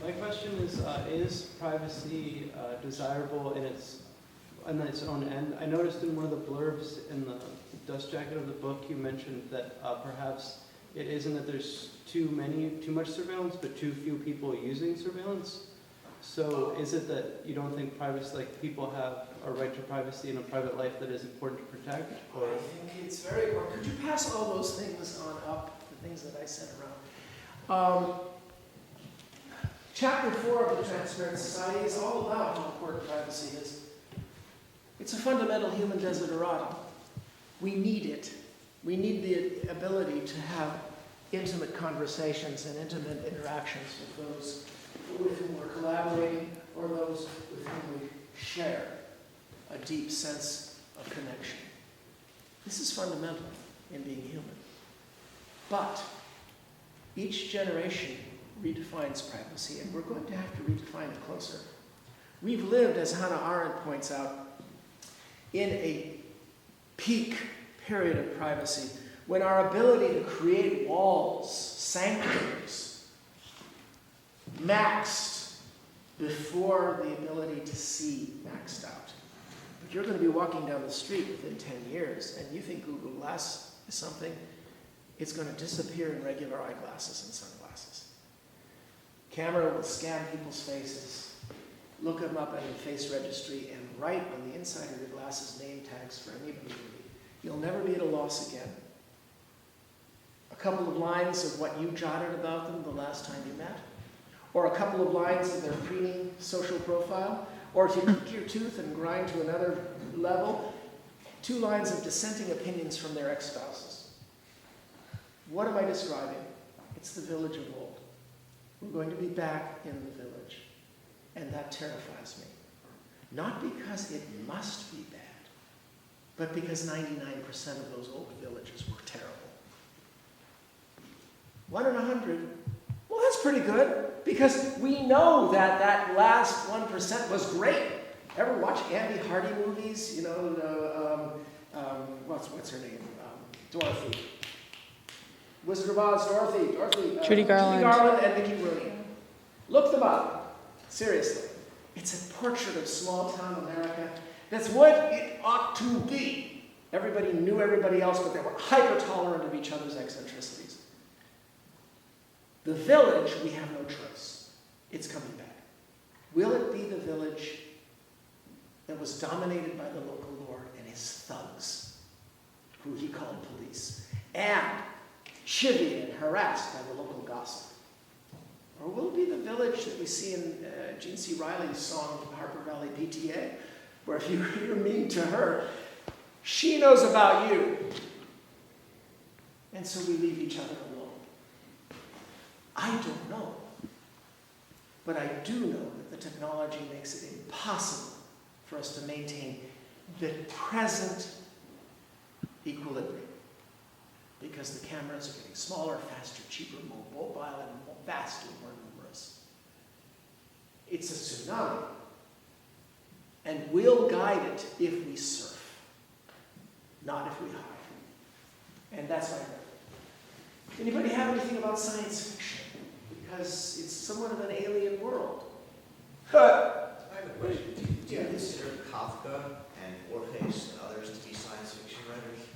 My question is privacy desirable in its own end? I noticed in one of the blurbs in the dust jacket of the book, you mentioned that perhaps it isn't that there's too much surveillance, but too few people using surveillance. So is it that you don't think privacy, like people have a right to privacy in a private life that is important to protect? Or? I think it's very important. Could you pass all those things on up, the things that I sent around? Chapter 4 of the Transparent Society is all about how important privacy is. It's a fundamental human desideratum. We need it. We need the ability to have intimate conversations and intimate interactions with those with whom we're collaborating or those with whom we share a deep sense of connection. This is fundamental in being human. But each generation redefines privacy, and we're going to have to redefine it closer. We've lived, as Hannah Arendt points out, in a peak period of privacy when our ability to create walls, sanctuaries, maxed before the ability to see maxed out. But you're going to be walking down the street within 10 years, and you think Google Glass is something, it's going to disappear in regular eyeglasses and sunglasses. Camera will scan people's faces, look them up in the face registry, and write on the inside of your glasses name tags for anybody to read. You'll never be at a loss again. A couple of lines of what you jotted about them the last time you met, or a couple of lines of their preening social profile, or if you click your tooth and grind to another level, 2 lines of dissenting opinions from their ex-spouses. What am I describing? It's the village of old. We're going to be back in the village, and that terrifies me. Not because it must be bad, but because 99% of those old villages were terrible. 1 in 100, well, that's pretty good, because we know that that last 1% was great. Ever watch Andy Hardy movies? You know, what's her name? Dorothy. Wizard of Oz, Dorothy. Judy Garland. Judy Garland and Mickey Rooney. Look them up. Seriously. It's a portrait of small-town America. That's what it ought to be. Everybody knew everybody else, but they were hyper-tolerant of each other's eccentricities. The village, we have no choice. It's coming back. Will it be the village that was dominated by the local lord and his thugs, who he called police, and chivied and harassed by the local gossip? Or will it be the village that we see in Gene C. Riley's song, Harper Valley PTA, where if you're mean to her, she knows about you. And so we leave each other alone. I don't know. But I do know that the technology makes it impossible for us to maintain the present equilibrium. Because the cameras are getting smaller, faster, cheaper, more mobile, and vastly more numerous. It's a tsunami. And we'll guide it if we surf, not if we hide. And that's my record. Anybody have anything about science fiction? Because it's somewhat of an alien world. I have a question. Do you consider Kafka and Borges and others to be science fiction writers?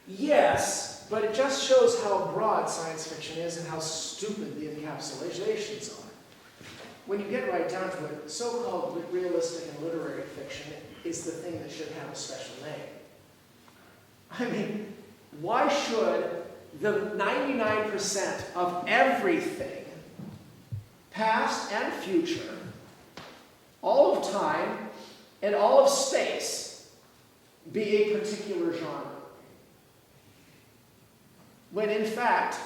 Yes, but it just shows how broad science fiction is and how stupid the encapsulations are. When you get right down to it, so-called realistic and literary fiction is the thing that should have a special name. I mean, why should the 99% of everything, past and future, all of time and all of space, be a particular genre. When in fact,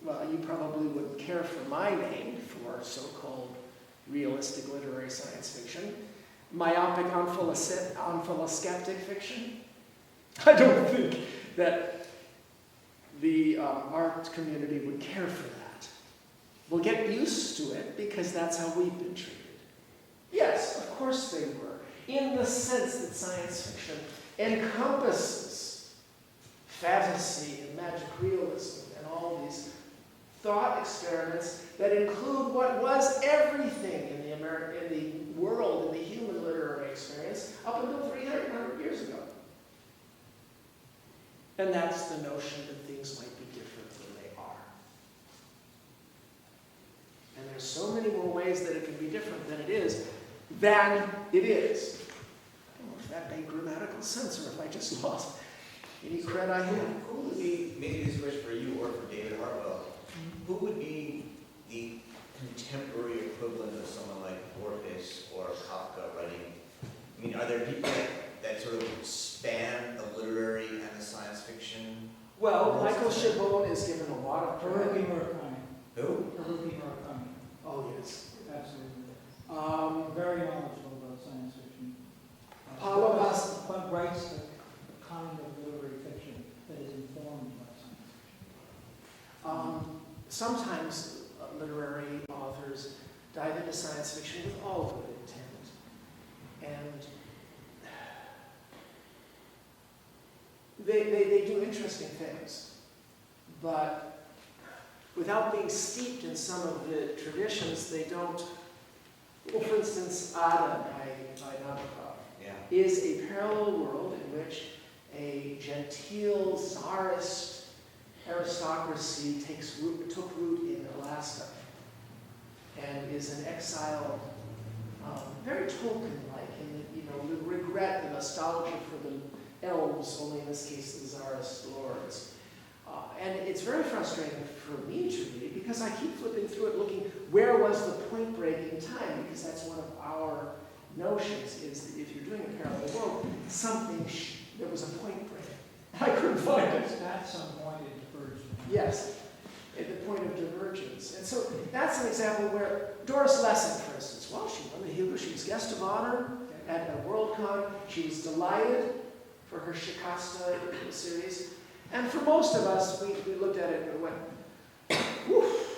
well, you probably wouldn't care for my name for so-called realistic literary science fiction, myopic onphilosceptic fiction. I don't think that the art community would care for that. We'll get used to it because that's how we've been treated. Yes, of course they were, in the sense that science fiction encompasses fantasy and magic realism and all these thought experiments that include what was everything in the world, in the human literary experience, up until 300 years ago. And that's the notion that things might be different than they are. And there's so many more ways that it can be different than it is. I don't know if that made grammatical sense or if I just lost any credit I had. Who would be, maybe this question for you or for David Hartwell, who would be the contemporary equivalent of someone like Borges or Kafka writing? I mean, are there people that sort of span the literary and the science fiction? Well, Michael Chabon is given a lot of credit. Who? Oh, yes. Absolutely. Very knowledgeable about science fiction. Paulo Vaz- But writes the kind of literary fiction that is informed by science fiction. Sometimes literary authors dive into science fiction with all good intent. And they do interesting things. But without being steeped in some of the traditions, they don't. Well, for instance, Ada by Nabokov is a parallel world in which a genteel czarist aristocracy took root in Alaska and is an exile, very Tolkien-like, in the regret, the nostalgia for the elves, only in this case the czarist lords. And it's very frustrating for me to read because I keep flipping through it looking, where was the point break in time? Because that's one of our notions, is that if you're doing a parallel world, there was a point break. I couldn't find it. At some point it diverged. Yes, at the point of divergence. And so that's an example where Doris Lessing, for instance, well, she won the Hugo, she was guest of honor at a WorldCon. She was delighted for her Shikasta series. And for most of us, we looked at it and went, woof,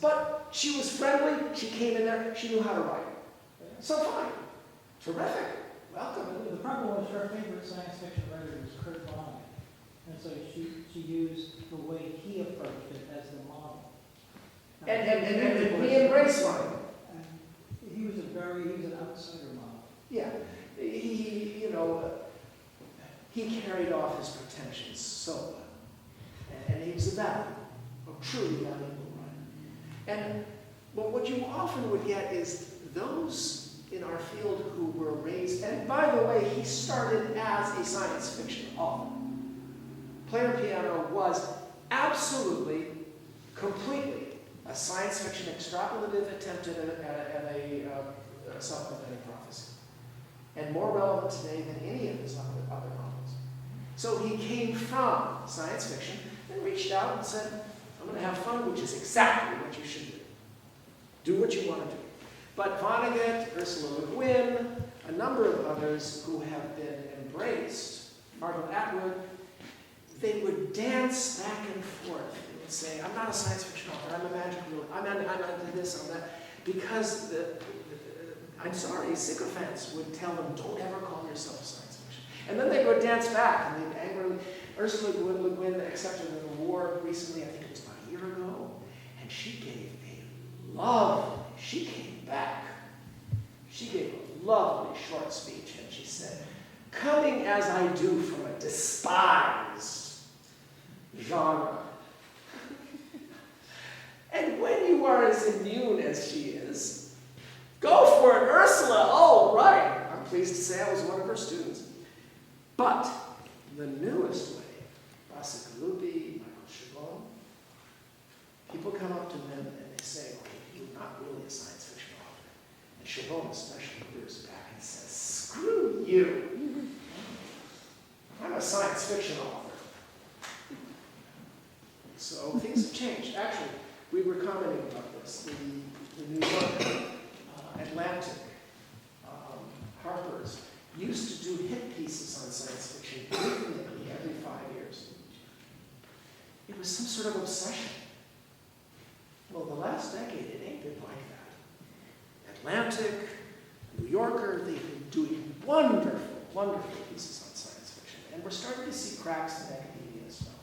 but she was friendly, she came in there, she knew how to write. So fine, terrific, welcome. The problem was her favorite science fiction writer was Kurt Vonnegut. And so she used the way he approached it as the model. And we embraced mine. He was an outsider model. Yeah, he carried off his pretensions so well. And he was a truly valuable writer. But what you often would get is those in our field who were raised, and by the way, he started as a science fiction author. Player Piano was absolutely, completely a science fiction extrapolative attempt at a self-fulfilling prophecy. And more relevant today than any of his other novels. So he came from science fiction and reached out and said, I'm going to have fun, which is exactly what you should do. Do what you want to do. But Vonnegut, Ursula Le Guin, a number of others who have been embraced, Margaret Atwood, they would dance back and forth. They would say, I'm not a science fiction author, I'm a magic realist, I'm into this, I'm that. Because I'm sorry, sycophants would tell them, don't ever call yourself a science fiction. And then they would dance back, and they'd angrily, Ursula Le Guin accepted an award recently, I think it was about a year ago, and she gave she came back. She gave a lovely short speech, and she said, coming as I do from a despised genre, and when you are as immune as she is, go for it, Ursula, all right. I'm pleased to say I was one of her students. But the newest way Passacalupi, Michael Chabon. People come up to them and they say, okay, you're not really a science fiction author. And Chabon especially rears back and says, screw you. I'm a science fiction author. So things have changed. Actually, we were commenting about this. The New Yorker, Atlantic, Harper's used to do hit pieces on science fiction rhythmically every 5 years. It was some sort of obsession. Well, the last decade, it ain't been like that. Atlantic, New Yorker, they've been doing wonderful, wonderful pieces on science fiction. And we're starting to see cracks in academia as well.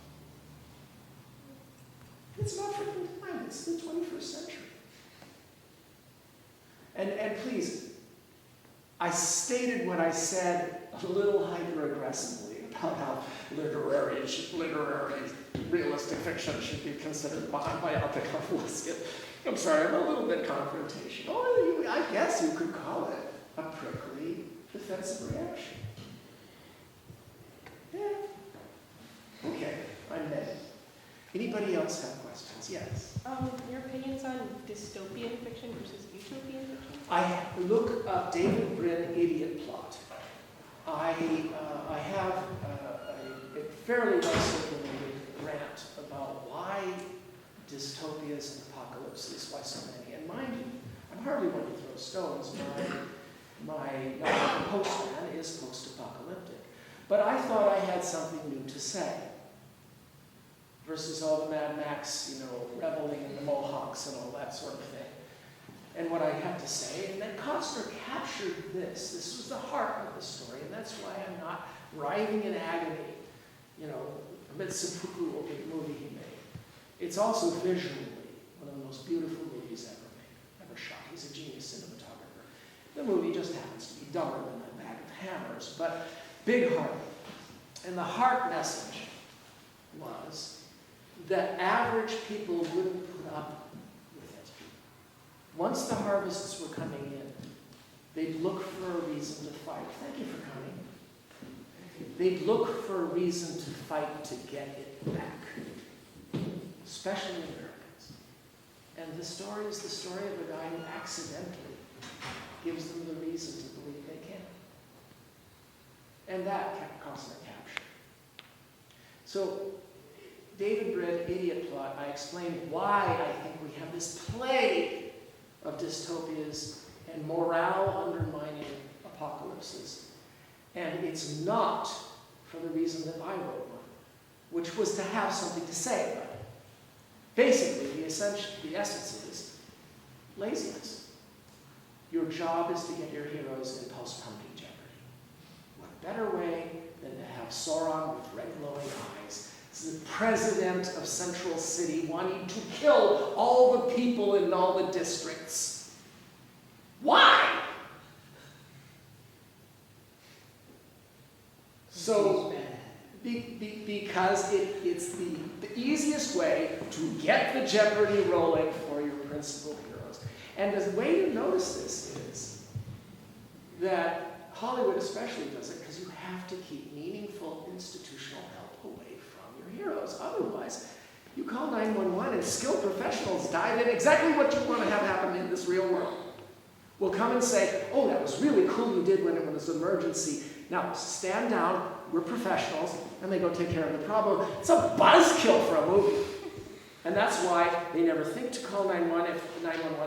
It's not freaking time. It's the 21st century. And please, I stated what I said a little hyper-aggressively about how literary realistic fiction should be considered biopic of Liskin. I'm sorry, I'm a little bit confrontational. I guess you could call it a prickly defensive reaction. Yeah. Okay, I'm Ned. Anybody else have questions? Yes. Your opinions on dystopian fiction versus utopian fiction? I look up David Brin idiot plot. I have a fairly well-circulated rant about why dystopias and apocalypses, why so many. And mind you, I'm hardly one to throw stones. My novel, The Postman, is post-apocalyptic. But I thought I had something new to say versus all the Mad Max, reveling in the Mohawks and all that sort of thing. And what I had to say, and then Costner captured this. This was the heart of the story, and that's why I'm not writhing in agony, amid seppuku over the movie he made. It's also visually one of the most beautiful movies ever shot. He's a genius cinematographer. The movie just happens to be dumber than a bag of hammers, but big heart. And the heart message was that average people wouldn't put up with it. Once the harvests were coming in, they'd look for a reason to fight. Thank you for coming. They'd look for a reason to fight to get it back, especially Americans. And the story is the story of a guy who accidentally gives them the reason to believe they can. And that kept Costner captured. So, David Brin, idiot plot, I explained why I think we have this plague of dystopias and morale undermining apocalypses. And it's not for the reason that I wrote one, which was to have something to say about it. Basically, the essence is laziness. Your job is to get your heroes in postponing jeopardy. What better way than to have Sauron with red glowing eyes, the president of Central City, wanting to kill all the people in all the districts. Why? So, because it's the easiest way to get the jeopardy rolling for your principal heroes. And the way to notice this is that Hollywood especially does it because you have to keep meaningful institutional help away from your heroes. Otherwise, you call 911 and skilled professionals dive in exactly what you want to have happen in this real world. Will come and say, oh, that was really cool you did when it was an emergency. Now, stand down, we're professionals, and they go take care of the problem. It's a buzzkill for a movie. And that's why they never think to call 911.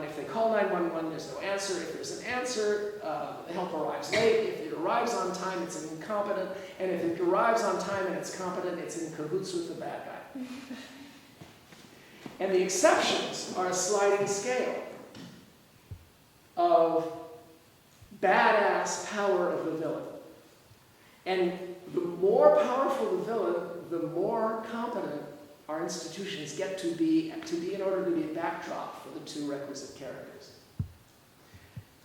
If they call 911, there's no answer. If there's an answer, the help arrives late. If it arrives on time, it's incompetent. And if it arrives on time and it's competent, it's in cahoots with the bad guy. And the exceptions are a sliding scale of badass power of the villain. And the more powerful the villain, the more competent our institutions get to be in order to be a backdrop for the two requisite characters.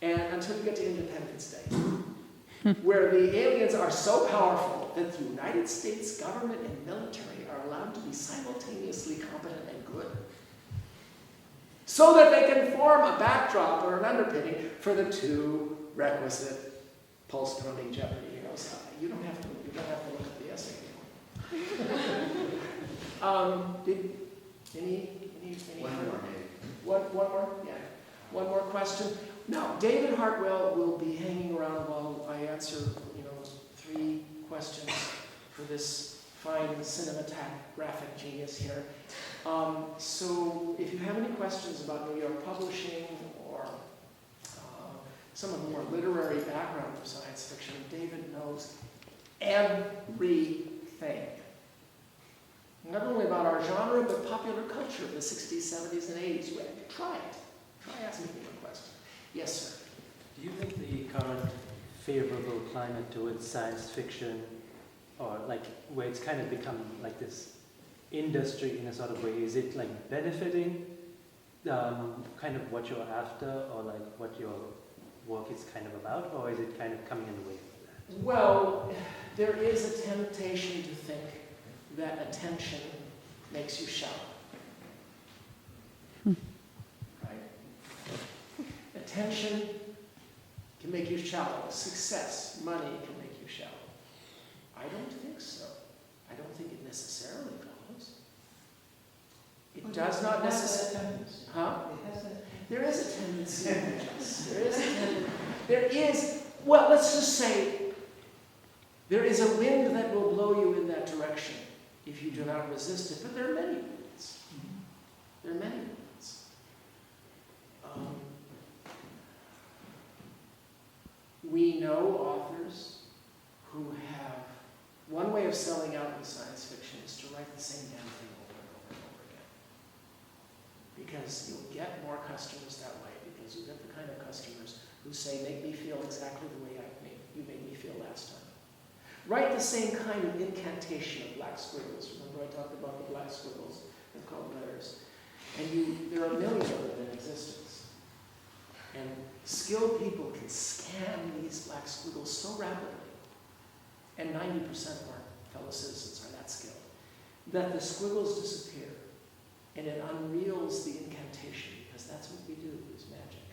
And until you get to Independence Day, where the aliens are so powerful that the United States government and military are allowed to be simultaneously competent and good, so that they can form a backdrop or an underpinning for the two requisite postponing jeopardy heroes. You don't have to look at the essay anymore. Any One further- more, maybe. One more? Yeah. One more question? No, David Hartwell will be hanging around while I answer, 3 questions for this fine cinematographic genius here. So if you have any questions about New York publishing or some of the more literary background of science fiction, David knows everything. Not only about our genre, but popular culture of the 60s, 70s, and 80s. Try it. Try asking me a question. Yes, sir. Do you think the current favorable climate towards science fiction, or like where it's kind of become like this industry in a sort of way, is it like benefiting kind of what you're after, or like what your work is kind of about, or is it kind of coming in the way of that? Well, there is a temptation to think that attention makes you shallow. Right? Attention can make you shallow. Success, money can make you shallow. I don't think so. I don't think it necessarily follows. It does not necessarily. Huh? There is a tendency. There is a tendency. There is, well, let's just say, there is a wind that will blow you in that direction if you do not resist it. But there are many winds. There are many winds. We know authors who have, one way of selling out in science fiction is to write the same damn thing over and over and over again. Because you'll get more customers that way, because you get the kind of customers who say, make me feel exactly the way you made me feel last time. Write the same kind of incantation of black squiggles. Remember I talked about the black squiggles, they're called letters. And there are millions of them in existence. And skilled people can scan these black squiggles so rapidly, and 90% of our fellow citizens are that skilled, that the squiggles disappear, and it unreels the incantation, because that's what we do, is magic.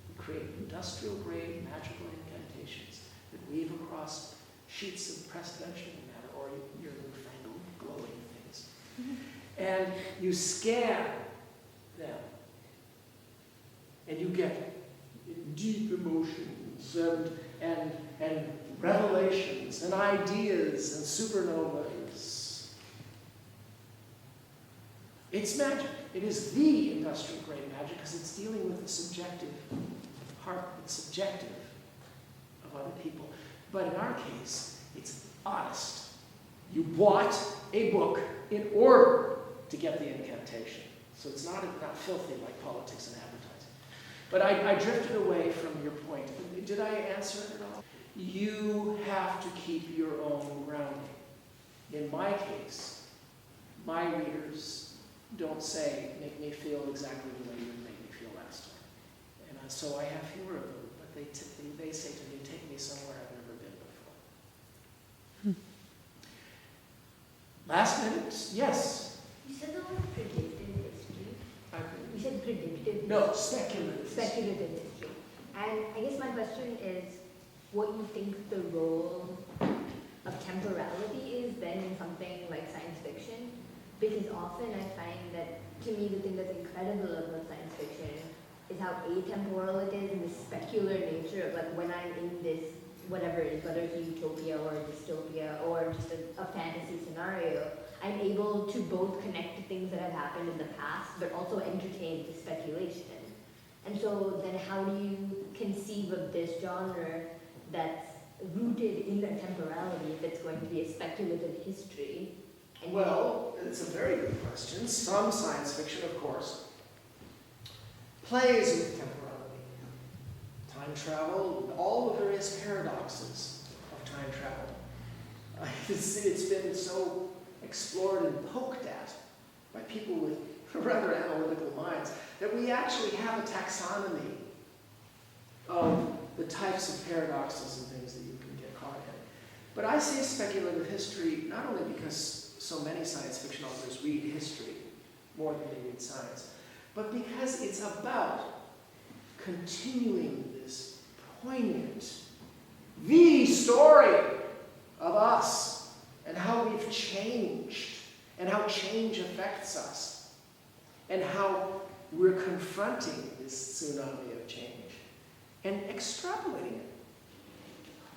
We create industrial-grade magical incantations that weave across sheets of pressed vegetable matter, or your newfangled glowing things. And you scan them, and you get deep emotions and revelations and ideas and supernovas. It's magic. It is the industrial grade magic because it's dealing with the subjective heart, the subjective of other people. But in our case, it's honest. You bought a book in order to get the incantation. So it's not filthy like politics and advertising. But I drifted away from your point. Did I answer it at all? You have to keep your own grounding. In my case, my readers don't say, make me feel exactly the way you made me feel last time. And so I have fewer of them, but they say to me, take me somewhere I've never been before. Last minute, yes? You said the word predictive history. You said predictive. No, speculative. Speculative history. And I guess my question is what you think the role of temporality is then in something like science fiction. Because often I find that, to me, the thing that's incredible about science fiction is how atemporal it is and the specular nature of like when I'm in this, whatever it is, whether it's a utopia or a dystopia or just a fantasy scenario, I'm able to both connect to things that have happened in the past, but also entertain the speculation. And so then how do you conceive of this genre that's rooted in that temporality if it's going to be a speculative history? And Well, it's a very good question. Some science fiction, of course, plays with temporality. Time travel, all the various paradoxes of time travel. It's been so explored and poked at by people with rather analytical minds that we actually have a taxonomy of the types of paradoxes and things that you can get caught in. But I say speculative history not only because so many science fiction authors read history more than they read science, but because it's about continuing this poignant, the story of us and how we've changed and how change affects us, and how we're confronting this tsunami of change and extrapolating it.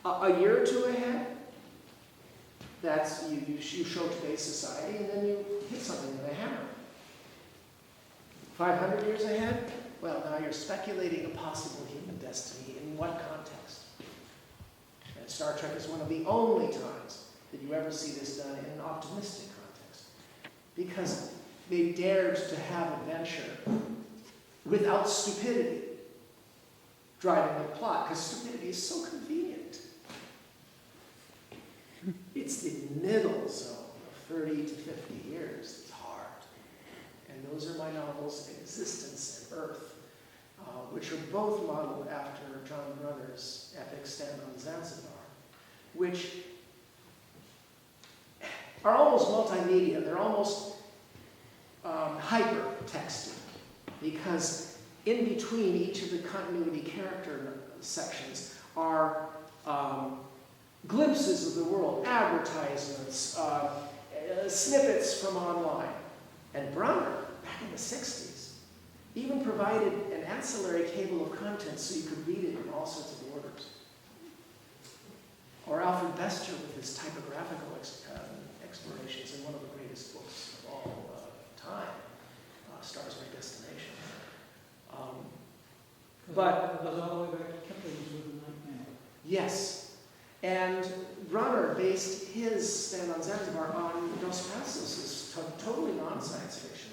A year or two ahead, that's you show today's society, and then you hit something with a hammer. 500 years ahead, well, now you're speculating a possible human destiny. In what context? And Star Trek is one of the only times that you ever see this done in an optimistic context, because they dared to have adventure without stupidity driving the plot, because stupidity is so convenient. It's the middle zone of 30 to 50 years. It's hard. And those are my novels, Existence and Earth, which are both modeled after John Brunner's epic Stand on Zanzibar, which are almost multimedia. They're almost hyper-texted, because in between each of the continuity character sections are glimpses of the world, advertisements, snippets from online. And Brunner, back in the 60s, even provided an ancillary table of contents so you could read it in all sorts of orders. Or Alfred Bester with his typographical explorations in one of the greatest books of all time, Stars My Destination. But goes all the way back to Kipling's With the Nightmare. yes. And Brunner based his Stand on Zanzibar on Dos Passos' totally non-science fiction,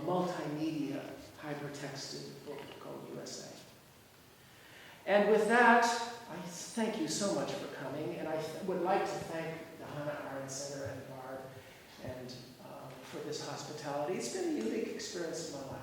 multimedia, hypertexted book called USA. And with that, I thank you so much for coming, and I would like to thank the Hannah Arendt Center and Bard and for this hospitality. It's been a unique experience in my life.